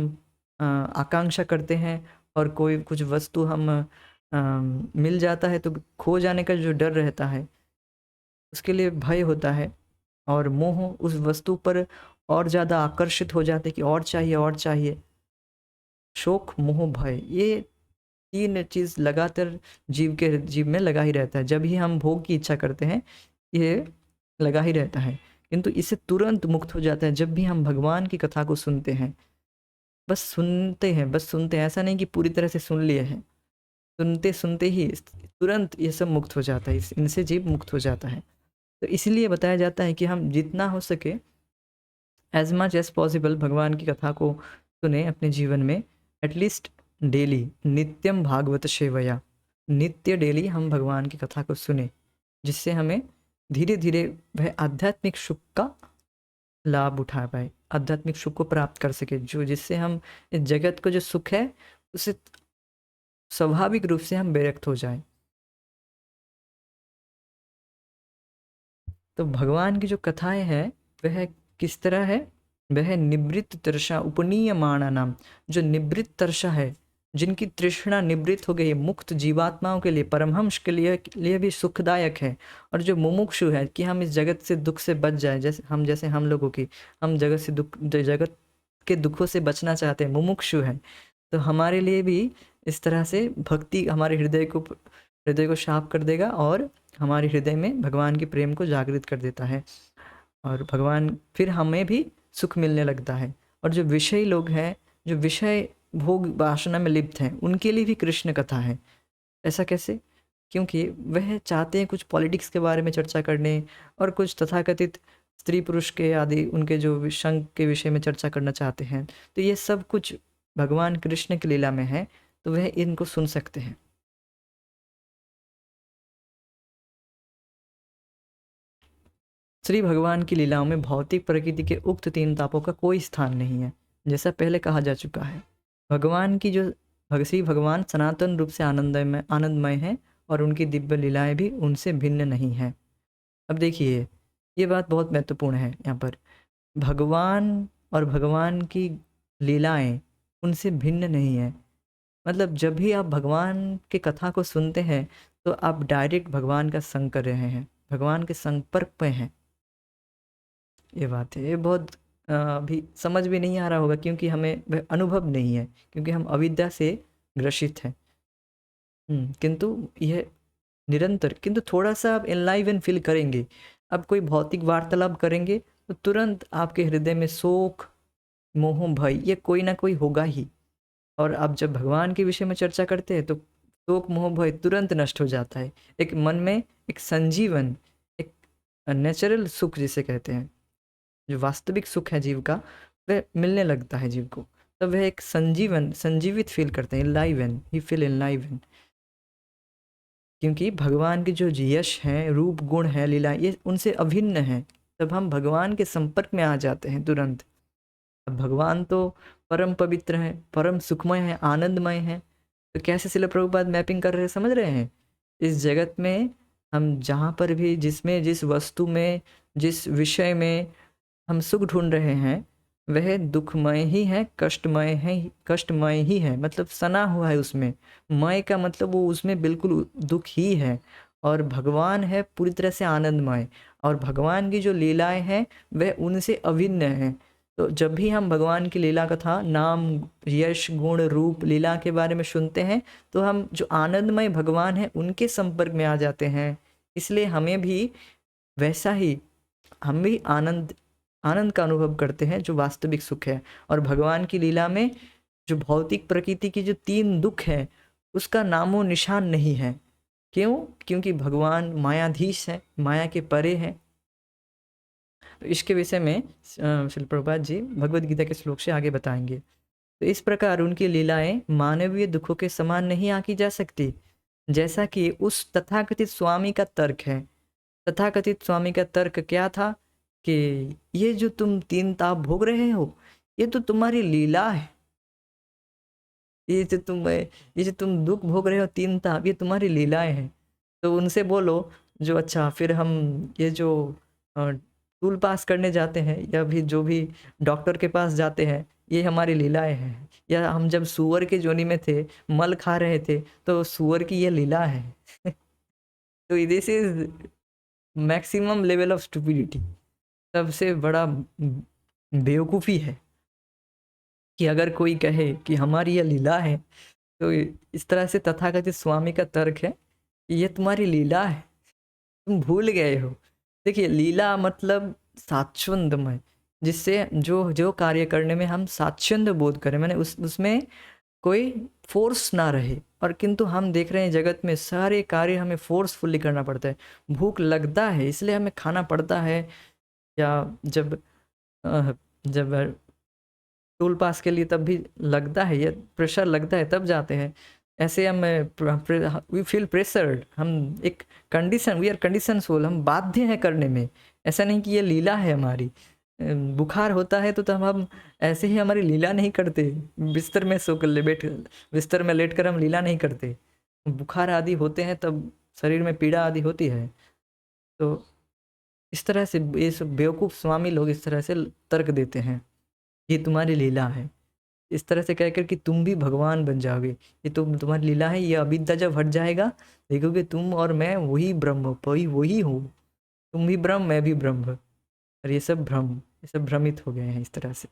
आकांक्षा करते हैं, और कोई कुछ वस्तु हम मिल जाता है तो खो जाने का जो डर रहता है उसके लिए भय होता है, और मोह उस वस्तु पर और ज़्यादा आकर्षित हो जाते कि और चाहिए और चाहिए। शोक मोह भय, ये 3 चीज़ लगातार जीव में लगा ही रहता है। जब ही हम भोग की इच्छा करते हैं ये लगा ही रहता है, किंतु इससे तुरंत मुक्त हो जाता है जब भी हम भगवान की कथा को सुनते हैं। बस सुनते हैं, ऐसा नहीं कि पूरी तरह से सुन लिए हैं, सुनते सुनते ही तुरंत ये सब मुक्त हो जाता है, इनसे जीव मुक्त हो जाता है। तो इसलिए बताया जाता है कि हम जितना हो सके एज मच एज पॉसिबल भगवान की कथा को सुने अपने जीवन में, एटलीस्ट डेली, नित्यम भागवत सेवया, नित्य डेली हम भगवान की कथा को सुने, जिससे हमें धीरे धीरे वह आध्यात्मिक सुख का लाभ उठा पाए, आध्यात्मिक सुख को प्राप्त कर सके, जो जिससे हम इस जगत को जो सुख है उससे स्वाभाविक रूप से हम विरक्त हो जाए। तो भगवान की जो कथाएं हैं वह किस तरह है, वह निवृत्त तृषा उपनीयमाणा नाम, जो निवृत्त तृषा है, जिनकी तृष्णा निवृत्त हो गई है, मुक्त जीवात्माओं के लिए, परमहंस के लिए भी सुखदायक है। और जो मुमुक्षु है कि हम इस जगत से दुख से बच जाए, जैसे हम लोगों की, हम जगत के दुखों से बचना चाहते हैं, मुमुक्षु है, तो हमारे लिए भी इस तरह से भक्ति हमारे हृदय को साफ कर देगा और हमारे हृदय में भगवान के प्रेम को जागृत कर देता है, और भगवान फिर हमें भी सुख मिलने लगता है। और जो विषयी लोग हैं, जो विषय भोग वासना में लिप्त हैं, उनके लिए भी कृष्ण कथा है। ऐसा कैसे? क्योंकि वह चाहते हैं कुछ पॉलिटिक्स के बारे में चर्चा करने, और कुछ तथाकथित स्त्री पुरुष के आदि उनके जो विषंग के विषय में चर्चा करना चाहते हैं, तो ये सब कुछ भगवान कृष्ण की लीला में है, तो वह इनको सुन सकते हैं। श्री भगवान की लीलाओं में भौतिक प्रकृति के उक्त तीन तापों का कोई स्थान नहीं है, जैसा पहले कहा जा चुका है। भगवान की जो श्री भगवान सनातन रूप से आनंदमय हैं, और उनकी दिव्य लीलाएं भी उनसे भिन्न नहीं हैं। अब देखिए, ये बात बहुत महत्वपूर्ण है यहाँ पर। भगवान और भगवान की लीलाएं उनसे भिन्न नहीं है, मतलब जब भी आप भगवान की कथा को सुनते हैं तो आप डायरेक्ट भगवान का संग कर रहे हैं, भगवान के संपर्क में हैं। ये बात है, ये बहुत अभी समझ भी नहीं आ रहा होगा, क्योंकि हमें वह अनुभव नहीं है, क्योंकि हम अविद्या से ग्रसित हैं। किंतु यह निरंतर, किंतु थोड़ा सा आप एनलाइवन फील करेंगे, अब कोई भौतिक वार्तालाप करेंगे तो तुरंत आपके हृदय में शोक, मोह, भय, ये कोई ना कोई होगा ही। और आप जब भगवान के विषय में चर्चा करते हैं तो शोक, मोह, भय तुरंत नष्ट हो जाता है। एक मन में एक संजीवन, एक नेचुरल सुख जिसे कहते हैं, जो वास्तविक सुख है जीव का, वह मिलने लगता है जीव को, तब वह एक संजीवित फील करते हैं, इनलाइवन, ही फील इनलाइवन। क्योंकि भगवान के जो यश हैं, रूप, गुण है, लीला, ये उनसे अभिन्न है, तब हम भगवान के संपर्क में आ जाते हैं तुरंत। अब भगवान तो परम पवित्र है, परम सुखमय है, आनंदमय है, तो कैसे श्रील प्रभुपाद मैपिंग कर रहे हैं, समझ रहे हैं? इस जगत में हम जहाँ पर भी, जिसमें, जिस वस्तु में, जिस विषय में हम सुख ढूंढ रहे हैं, वह दुखमय ही है, कष्टमय ही है, मतलब सना हुआ है उसमें। मय का मतलब वो उसमें बिल्कुल दुख ही है, और भगवान है पूरी तरह से आनंदमय, और भगवान की जो लीलाएं हैं वह उनसे अभिन्न है। तो जब भी हम भगवान की लीला कथा, नाम, यश, गुण, रूप, लीला के बारे में सुनते हैं, तो हम जो आनंदमय भगवान है उनके संपर्क में आ जाते हैं। इसलिए हमें भी वैसा ही, हम भी आनंद का अनुभव करते हैं, जो वास्तविक सुख है। और भगवान की लीला में जो भौतिक प्रकृति की जो तीन दुख है, उसका नामो निशान नहीं है। क्यों? क्योंकि भगवान मायाधीश है, माया के परे है। तो इसके विषय में श्रील प्रभुपाद जी भगवद गीता के श्लोक से आगे बताएंगे। तो इस प्रकार उनकी लीलाएं मानवीय दुखों के समान नहीं आंकी जा सकती, जैसा कि उस तथाकथित स्वामी का तर्क है। तथाकथित स्वामी का तर्क क्या था कि ये जो तुम तीन ताप भोग रहे हो, ये तो तुम्हारी लीला है। ये जो तुम दुख भोग रहे हो, तीन ताप, ये तुम्हारी लीलाएं हैं। तो उनसे बोलो जो, अच्छा फिर हम ये जो टूल पास करने जाते हैं, या भी जो भी डॉक्टर के पास जाते हैं, ये हमारी लीलाएं हैं। या हम जब सुअर के जोनी में थे, मल खा रहे थे, तो सुअर की ये लीला है। तो this is maximum level of stupidity. सबसे बड़ा बेवकूफ़ी है कि अगर कोई कहे कि हमारी यह लीला है, तो इस तरह से तथाकथित स्वामी का तर्क है कि ये तुम्हारी लीला है, तुम भूल गए हो। देखिए, लीला मतलब साच्छंदमय, जिससे जो जो कार्य करने में हम साच्छंद बोध करें, मैंने उसमें कोई फोर्स ना रहे। और किंतु हम देख रहे हैं जगत में सारे कार्य हमें फोर्सफुली करना पड़ता है। भूख लगता है इसलिए हमें खाना पड़ता है, या जब जब टूल पास के लिए तब भी लगता है, या प्रेशर लगता है तब जाते हैं। ऐसे हम वी फील प्रेशर्ड, हम एक condition, we are condition soul, हम बाध्य हैं करने में। ऐसा नहीं कि ये लीला है हमारी। बुखार होता है तो हम ऐसे ही हमारी लीला नहीं करते, बिस्तर में सो कर बैठ बिस्तर में लेट कर हम लीला नहीं करते। बुखार आदि होते हैं तब शरीर में पीड़ा आदि होती है। तो इस तरह से ये सब बेवकूफ़ स्वामी लोग इस तरह से तर्क देते हैं, ये तुम्हारी लीला है। इस तरह से कहकर कि तुम भी भगवान बन जाओगे, ये तो तुम्हारी लीला है। ये अविद्या जब हट जाएगा देखोगे तुम और मैं वही ब्रह्म, वही हूँ। तुम भी ब्रह्म, मैं भी ब्रह्म, और ये सब भ्रम, ये सब भ्रमित हो गए हैं इस तरह से।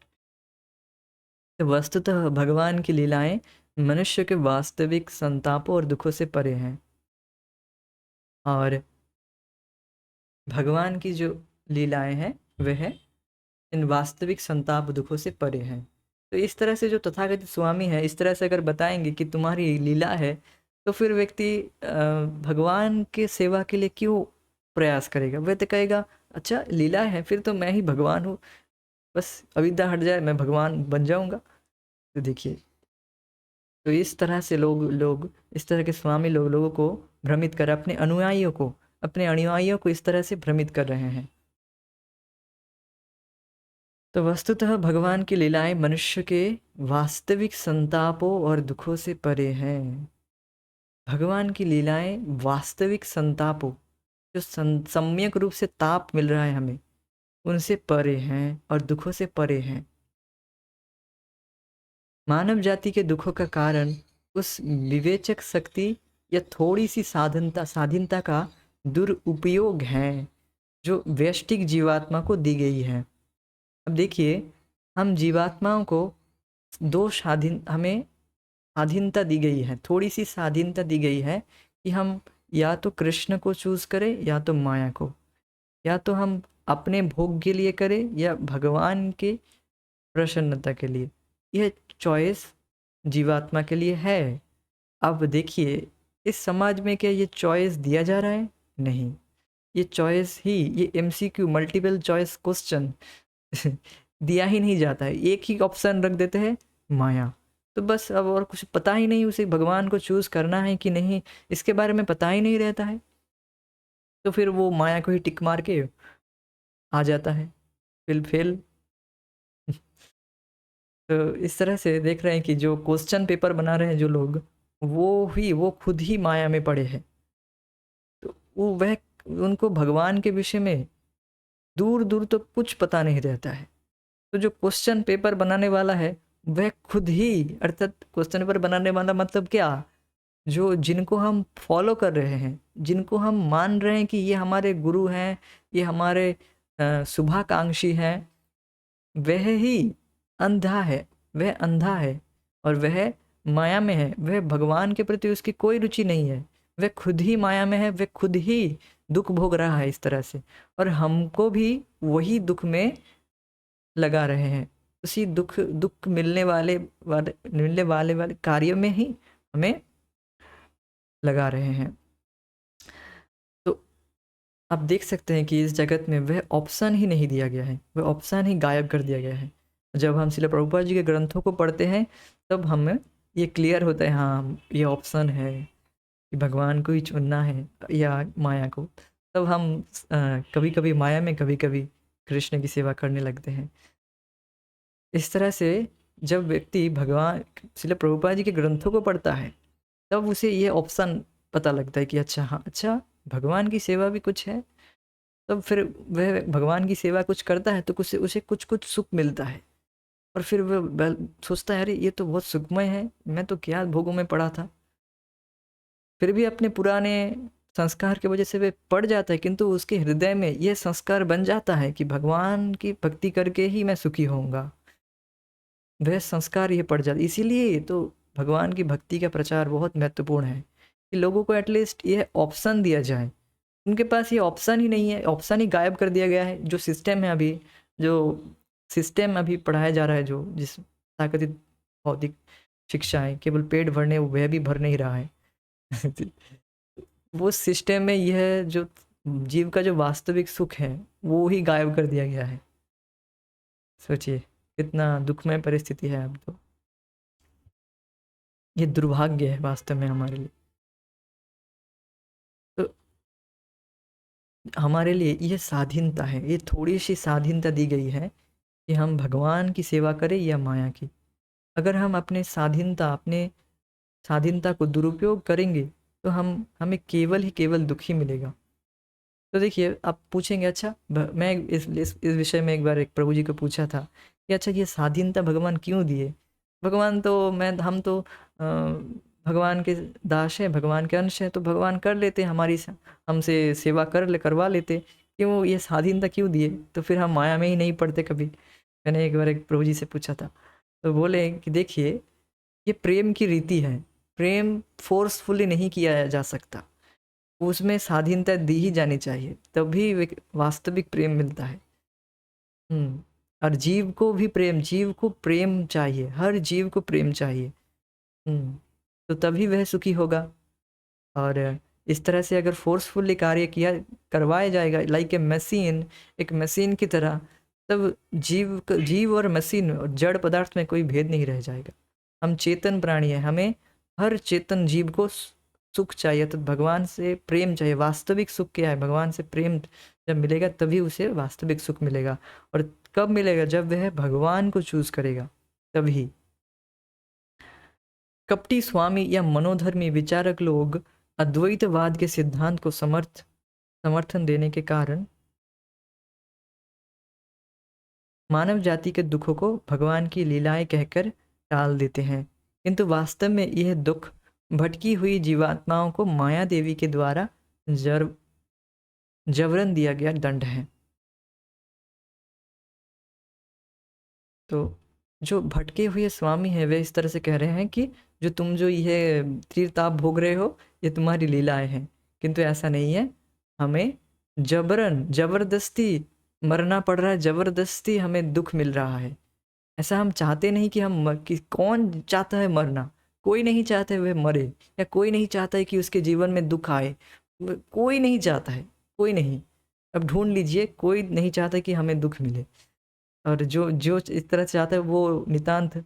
तो वस्तुतः भगवान की लीलाएं मनुष्य के वास्तविक संतापों और दुखों से परे हैं, और भगवान की जो लीलाएं हैं वह इन वास्तविक संताप दुखों से परे हैं। तो इस तरह से जो तथागत स्वामी है इस तरह से अगर बताएंगे कि तुम्हारी लीला है, तो फिर व्यक्ति भगवान के सेवा के लिए क्यों प्रयास करेगा? वह तो कहेगा अच्छा लीला है, फिर तो मैं ही भगवान हूँ, बस अविद्या हट जाए मैं भगवान बन जाऊंगा। तो देखिए, तो इस तरह से लोग इस तरह के स्वामी लोगों को भ्रमित कर, अपने अनुयायियों को इस तरह से भ्रमित कर रहे हैं। तो वस्तुतः भगवान की लीलाएं मनुष्य के वास्तविक संतापों और दुखों से परे हैं। भगवान की लीलाएं वास्तविक संतापों, जो सम्यक रूप से ताप मिल रहा है हमें, उनसे परे हैं और दुखों से परे हैं। मानव जाति के दुखों का कारण उस विवेचक शक्ति या थोड़ी सी स्वाधीनता का दुरुपयोग है जो वैयक्तिक जीवात्मा को दी गई है। अब देखिए, हम जीवात्माओं को हमें स्वाधीनता दी गई है, थोड़ी सी स्वाधीनता दी गई है कि हम या तो कृष्ण को चूज करें या तो माया को, या तो हम अपने भोग के लिए करें या भगवान के प्रसन्नता के लिए। यह चॉइस जीवात्मा के लिए है। अब देखिए, इस समाज में क्या ये चॉइस दिया जा रहा है? नहीं। ये चॉइस ही, ये MCQ मल्टीपल चॉइस क्वेश्चन दिया ही नहीं जाता है। एक ही ऑप्शन रख देते हैं, माया। तो बस अब और कुछ पता ही नहीं, उसे भगवान को चूज करना है कि नहीं इसके बारे में पता ही नहीं रहता है। तो फिर वो माया को ही टिक मार के आ जाता है, फिर फेल। तो इस तरह से देख रहे हैं कि जो क्वेश्चन पेपर बना रहे हैं जो लोग, वो खुद ही माया में पड़े हैं। तो वह उनको भगवान के विषय में दूर दूर तो कुछ पता नहीं रहता है। तो जो क्वेश्चन पेपर बनाने वाला है वह खुद ही, अर्थात क्वेश्चन पेपर बनाने वाला मतलब क्या, जो जिनको हम फॉलो कर रहे हैं, जिनको हम मान रहे हैं कि ये हमारे गुरु हैं, ये हमारे शुभाकांक्षी हैं, वह ही अंधा है, वह अंधा है और वह माया में है। वह भगवान के प्रति उसकी कोई रुचि नहीं है, वह खुद ही माया में है, वह खुद ही दुख भोग रहा है इस तरह से, और हमको भी वही दुख में लगा रहे हैं। उसी दुख मिलने वाले कार्य में ही हमें लगा रहे हैं। तो आप देख सकते हैं कि इस जगत में वह ऑप्शन ही नहीं दिया गया है, वह ऑप्शन ही गायब कर दिया गया है। जब हम श्रील प्रभुपाद जी के ग्रंथों को पढ़ते हैं तब हमें ये क्लियर होता है, हाँ ये ऑप्शन है कि भगवान को ही चुनना है या माया को। तब हम कभी कभी माया में, कभी कभी कृष्ण की सेवा करने लगते हैं। इस तरह से जब व्यक्ति भगवान श्रील प्रभुपाद जी के ग्रंथों को पढ़ता है तब उसे ये ऑप्शन पता लगता है कि अच्छा, हाँ अच्छा भगवान की सेवा भी कुछ है। तब फिर वह भगवान की सेवा कुछ करता है तो कुछ उसे कुछ कुछ सुख मिलता है, और फिर वह सोचता है अरे ये तो बहुत सुखमय है, मैं तो क्या भोगों में पड़ा था। फिर भी अपने पुराने संस्कार की वजह से वह पड़ जाता है, किंतु उसके हृदय में यह संस्कार बन जाता है कि भगवान की भक्ति करके ही मैं सुखी होऊंगा। वह संस्कार ये पड़ जाता है। इसीलिए तो भगवान की भक्ति का प्रचार बहुत महत्वपूर्ण है कि लोगों को एटलीस्ट यह ऑप्शन दिया जाए। उनके पास ये ऑप्शन ही नहीं है, ऑप्शन ही गायब कर दिया गया है। जो सिस्टम है अभी, जो सिस्टम अभी पढ़ाया जा रहा है, जो जिस ताकतित भौतिक शिक्षाएं, केवल पेट भरने वह भी भर नहीं रहा है। वो सिस्टम में यह जो जीव का जो वास्तविक सुख है वो ही गायब कर दिया गया है। सोचिए कितना दुखमय परिस्थिति है अब तो। ये दुर्भाग्य है वास्तव में हमारे लिए। तो हमारे लिए ये स्वाधीनता है, ये थोड़ी सी स्वाधीनता दी गई है कि हम भगवान की सेवा करें या माया की। अगर हम अपने स्वाधीनता को दुरुपयोग करेंगे तो हमें केवल ही केवल दुख ही मिलेगा। तो देखिए आप पूछेंगे अच्छा मैं इस विषय में एक बार एक प्रभु जी को पूछा था कि अच्छा ये स्वाधीनता भगवान क्यों दिए। भगवान तो हम तो भगवान के दास है, भगवान के अंश है, तो भगवान कर लेते हमसे सेवा करवा लेते, क्यों ये स्वाधीनता क्यों दिए, तो फिर हम माया में ही नहीं पड़ते कभी। मैंने एक बार एक प्रभु जी से पूछा था, तो बोले कि देखिए ये प्रेम की रीति है, प्रेम फोर्सफुली नहीं किया जा सकता, उसमें स्वाधीनता दी ही जानी चाहिए, तभी वास्तविक प्रेम मिलता है। और जीव को प्रेम चाहिए, हर जीव को प्रेम चाहिए। तो तभी वह सुखी होगा। और इस तरह से अगर फोर्सफुली कार्य करवाया जाएगा लाइक ए मशीन, एक मशीन की तरह, तब जीव और मशीन और जड़ पदार्थ में कोई भेद नहीं रह जाएगा। हम चेतन प्राणी हैं, हमें हर चेतन जीव को सुख चाहिए, तो भगवान से प्रेम चाहिए। वास्तविक सुख क्या है? भगवान से प्रेम जब मिलेगा तभी उसे वास्तविक सुख मिलेगा। और कब मिलेगा? जब वह भगवान को चूज करेगा तभी। कपटी स्वामी या मनोधर्मी विचारक लोग अद्वैतवाद के सिद्धांत को समर्थन देने के कारण मानव जाति के दुखों को भगवान की लीलाएं कहकर टाल देते हैं, किंतु वास्तव में यह दुख भटकी हुई जीवात्माओं को माया देवी के द्वारा जबरन दिया गया दंड है। तो जो भटके हुए स्वामी है वे इस तरह से कह रहे हैं कि जो ये तीर्थताप भोग रहे हो ये तुम्हारी लीलाएं हैं, किंतु ऐसा नहीं है। हमें जबरदस्ती मरना पड़ रहा है, जबरदस्ती हमें दुख मिल रहा है। ऐसा हम चाहते नहीं कि कौन चाहता है मरना? कोई नहीं चाहता है वह मरे, या कोई नहीं चाहता है कि उसके जीवन में दुख आए। कोई नहीं चाहता है, कोई नहीं। अब ढूंढ लीजिए, कोई नहीं चाहता कि हमें दुख मिले। और जो जो इस तरह से चाहता है वो नितांत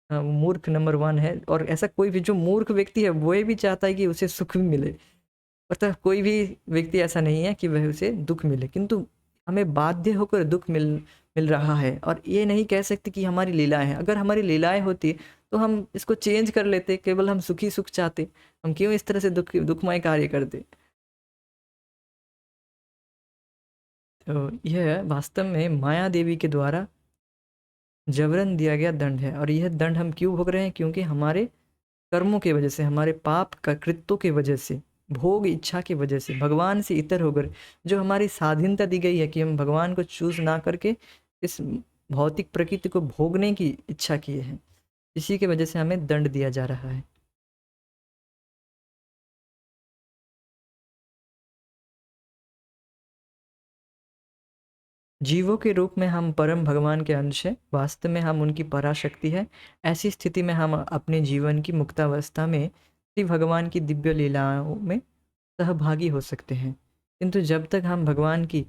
मूर्ख नंबर 1 है। और ऐसा कोई भी जो मूर्ख व्यक्ति है वो भी चाहता है कि उसे सुख भी मिले। अर्थात कोई भी व्यक्ति ऐसा नहीं है कि वह उसे दुख मिले, किंतु हमें बाध्य होकर दुख मिल रहा है। और ये नहीं कह सकते कि हमारी लीलाएं हैं। अगर हमारी लीलाएं होती तो हम इसको चेंज कर लेते, केवल हम सुखी सुख चाहते। हम क्यों इस तरह से दुखमय कार्य करते? तो यह वास्तव में माया देवी के द्वारा जबरन दिया गया दंड है। और यह दंड हम क्यों भोग रहे हैं? क्योंकि हमारे कर्मों की वजह से, हमारे पाप का कृत्यों की वजह से, भोग इच्छा की वजह से, भगवान से इतर होकर जो हमारी स्वाधीनता दी गई है कि हम भगवान को चूज ना करके इस भौतिक प्रकृति को भोगने की इच्छा किए हैं, इसी की वजह से हमें दंड दिया जा रहा है। जीवों के रूप में हम परम भगवान के अंश हैं, वास्तव में हम उनकी पराशक्ति है। ऐसी स्थिति में हम अपने जीवन की मुक्तावस्था में श्री भगवान की दिव्य लीलाओं में सहभागी हो सकते हैं, किंतु जब तक हम भगवान की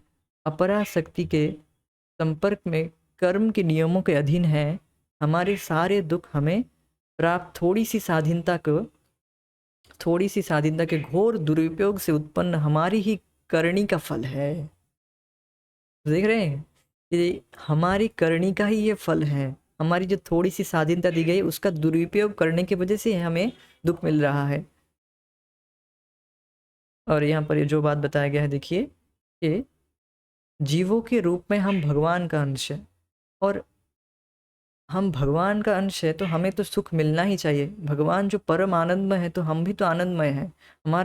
अपरा शक्ति के संपर्क में कर्म के नियमों के अधीन हैं, हमारे सारे दुख हमें प्राप्त थोड़ी सी स्वाधीनता के घोर दुरुपयोग से उत्पन्न हमारी ही करनी का फल है। देख रहे हैं, ये हमारी करनी का ही ये फल है। हमारी जो थोड़ी सी स्वाधीनता दी गई उसका दुरुपयोग करने की वजह से हमें दुख मिल रहा है। और यहाँ पर ये जो बात बताया गया है, देखिए कि जीवों के रूप में हम भगवान का अंश है, और हम भगवान का अंश है तो हमें तो सुख मिलना ही चाहिए। भगवान जो परम आनंदमय है तो हम भी तो आनंदमय हैं,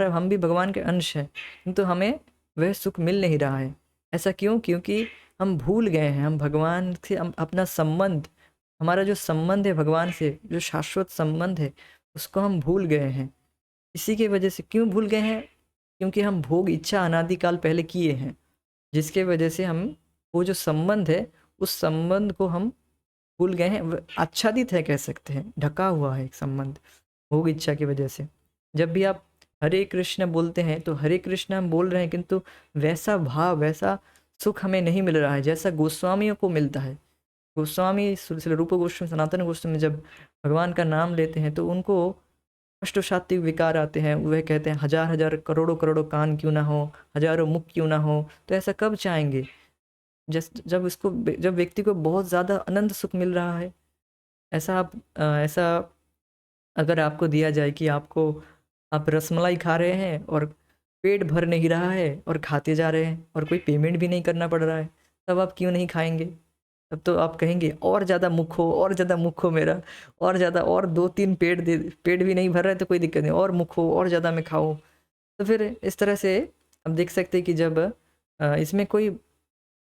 हम भी भगवान के अंश हैं, किंतु हमें वह सुख मिल नहीं रहा है। ऐसा क्यों? क्योंकि हम भूल गए हैं, हम भगवान से अपना संबंध, हमारा जो संबंध है भगवान से, जो शाश्वत संबंध है, उसको हम भूल गए हैं। इसी की वजह से क्यों भूल गए हैं? क्योंकि हम भोग इच्छा अनादिकाल पहले किए हैं, जिसके वजह से हम वो जो संबंध है उस संबंध को हम भूल गए हैं, आच्छादित है कह सकते हैं, ढका हुआ है एक संबंध भोग इच्छा की वजह से। जब भी आप हरे कृष्ण बोलते हैं तो हरे कृष्ण हम बोल रहे हैं, किंतु वैसा भाव, वैसा सुख हमें नहीं मिल रहा है जैसा गोस्वामियों को मिलता है। गोस्वामी सिलसिला रूप गोस्वामी सनातन गोस्वामी जब भगवान का नाम लेते हैं तो उनको अष्टसात्विक विकार आते हैं। वह कहते हैं हजार हजार करोड़ों करोड़ों कान क्यों ना हो, हजारों मुख क्यों ना हो। तो ऐसा कब चाहेंगे? जब व्यक्ति को बहुत ज़्यादा अनंत सुख मिल रहा है। ऐसा अगर आपको दिया जाए कि आप रसमलाई खा रहे हैं और पेट भर नहीं रहा है और खाते जा रहे हैं और कोई पेमेंट भी नहीं करना पड़ रहा है, तब आप क्यों नहीं खाएंगे? तब तो आप कहेंगे और ज़्यादा मुख हो, और ज़्यादा मुख हो मेरा, और ज़्यादा, और 2-3 पेट भी नहीं भर रहा है तो कोई दिक्कत नहीं, और मुख हो और ज़्यादा मैं खाऊं। तो फिर इस तरह से हम देख सकते हैं कि जब इसमें कोई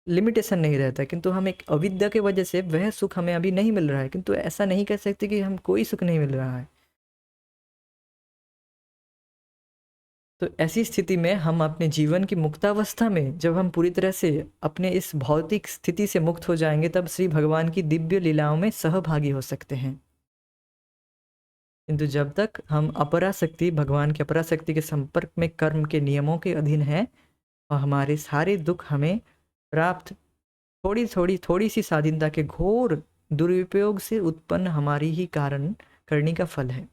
लिमिटेशन नहीं रहता, किंतु हम एक अविद्या की वजह से वह सुख हमें अभी नहीं मिल रहा है। किंतु ऐसा नहीं कह सकते कि हम कोई सुख नहीं मिल रहा है। तो ऐसी स्थिति में हम अपने जीवन की मुक्तावस्था में जब हम पूरी तरह से अपने इस भौतिक स्थिति से मुक्त हो जाएंगे, तब श्री भगवान की दिव्य लीलाओं में सहभागी हो सकते हैं। किंतु जब तक हम अपराशक्ति, भगवान की अपराशक्ति के संपर्क में कर्म के नियमों के अधीन हैं, और हमारे सारे दुख हमें प्राप्त थोड़ी सी स्वाधीनता के घोर दुरुपयोग से उत्पन्न हमारी ही कारण करनी का फल है।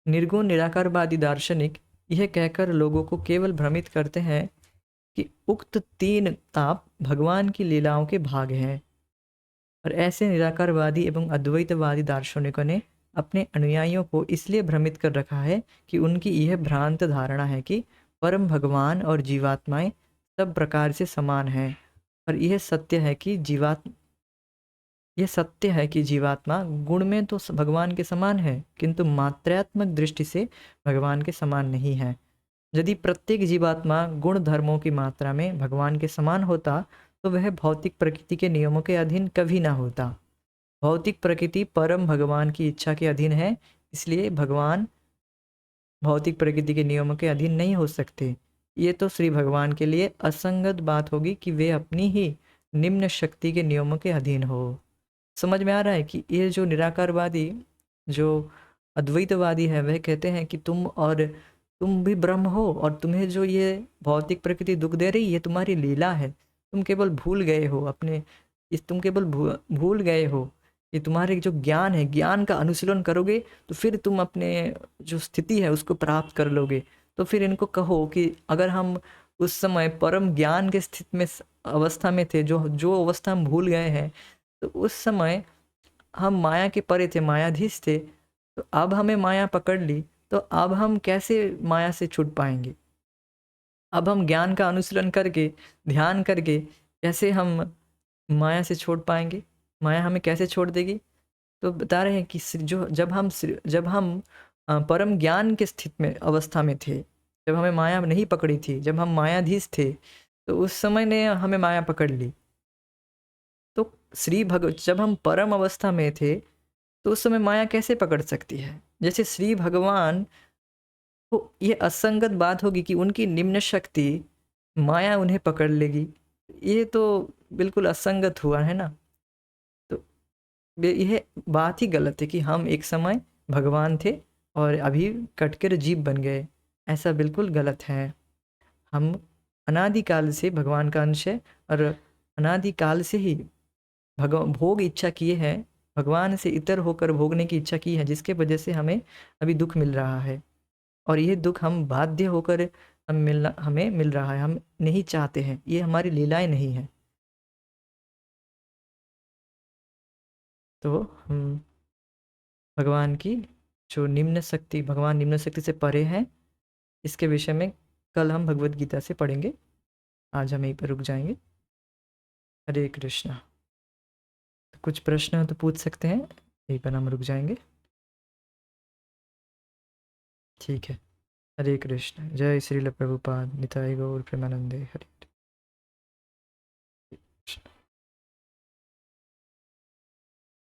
निर्गुण निराकारवादी दार्शनिक यह कहकर लोगों को केवल भ्रमित करते हैं कि उक्त 3 ताप भगवान की लीलाओं के भाग हैं, और ऐसे निराकारवादी एवं अद्वैतवादी दार्शनिकों ने अपने अनुयायियों को इसलिए भ्रमित कर रखा है कि उनकी यह भ्रांत धारणा है कि परम भगवान और जीवात्माएं सब प्रकार से समान हैं, और यह सत्य है कि जीवात्मा गुण में तो भगवान के समान है, किंतु मात्रात्मक दृष्टि से भगवान के समान नहीं है। यदि प्रत्येक जीवात्मा गुण धर्मों की मात्रा में भगवान के समान होता तो वह भौतिक प्रकृति के नियमों के अधीन कभी ना होता। भौतिक प्रकृति परम भगवान की इच्छा के अधीन है, इसलिए भगवान भौतिक प्रकृति के नियमों के अधीन नहीं हो सकते। ये तो श्री भगवान के लिए असंगत बात होगी कि वे अपनी ही निम्न शक्ति के नियमों के अधीन हो। समझ में आ रहा है कि ये जो निराकारवादी, जो अद्वैतवादी है, वह कहते हैं कि तुम भी ब्रह्म हो, और तुम्हें जो ये भौतिक प्रकृति दुख दे रही है तुम्हारी लीला है। तुम केवल भूल गए हो अपने इस तुम केवल भूल गए हो। ये तुम्हारे जो ज्ञान है, ज्ञान का अनुशीलन करोगे तो फिर तुम अपने जो स्थिति है उसको प्राप्त कर लोगे। तो फिर इनको कहो कि अगर हम उस समय परम ज्ञान के स्थिति में अवस्था में थे, जो जो अवस्था हम भूल गए हैं, तो उस समय हम माया के परे थे, मायाधीश थे। तो अब हमें माया पकड़ ली, तो अब हम कैसे माया से छूट पाएंगे? अब हम ज्ञान का अनुशीलन करके, ध्यान करके कैसे हम माया से छोड़ पाएंगे? माया हमें कैसे छोड़ देगी? तो बता रहे हैं कि जब हम परम ज्ञान के स्थिति में अवस्था में थे, जब हमें माया नहीं पकड़ी थी, जब हम मायाधीश थे, तो उस समय ने हमें माया पकड़ ली। तो जब हम परम अवस्था में थे तो उस समय माया कैसे पकड़ सकती है? जैसे श्री भगवान को ये असंगत बात होगी कि उनकी निम्न शक्ति माया उन्हें पकड़ लेगी। ये तो बिल्कुल असंगत हुआ है ना। तो यह बात ही गलत है कि हम एक समय भगवान थे और अभी कटकर जीव बन गए। ऐसा बिल्कुल गलत है। हम अनादिकाल से भगवान का अंश है, और अनादिकाल से ही भोग इच्छा किए हैं, भगवान से इतर होकर भोगने की इच्छा की है, जिसके वजह से हमें अभी दुख मिल रहा है। और ये दुख हम बाध्य होकर हमें मिल रहा है, हम नहीं चाहते हैं, ये हमारी लीलाएं नहीं है। तो हम भगवान की जो भगवान निम्न शक्ति से परे हैं, इसके विषय में कल हम भगवत गीता से पढ़ेंगे। आज हम यहीं पर रुक जाएंगे। हरे कृष्णा। तो कुछ प्रश्न हो तो पूछ सकते हैं, यहीं पर हम रुक जाएंगे। ठीक है। हरे कृष्ण। जय श्रील प्रभुपाद। निताई गौर प्रेमानंदे। हरे।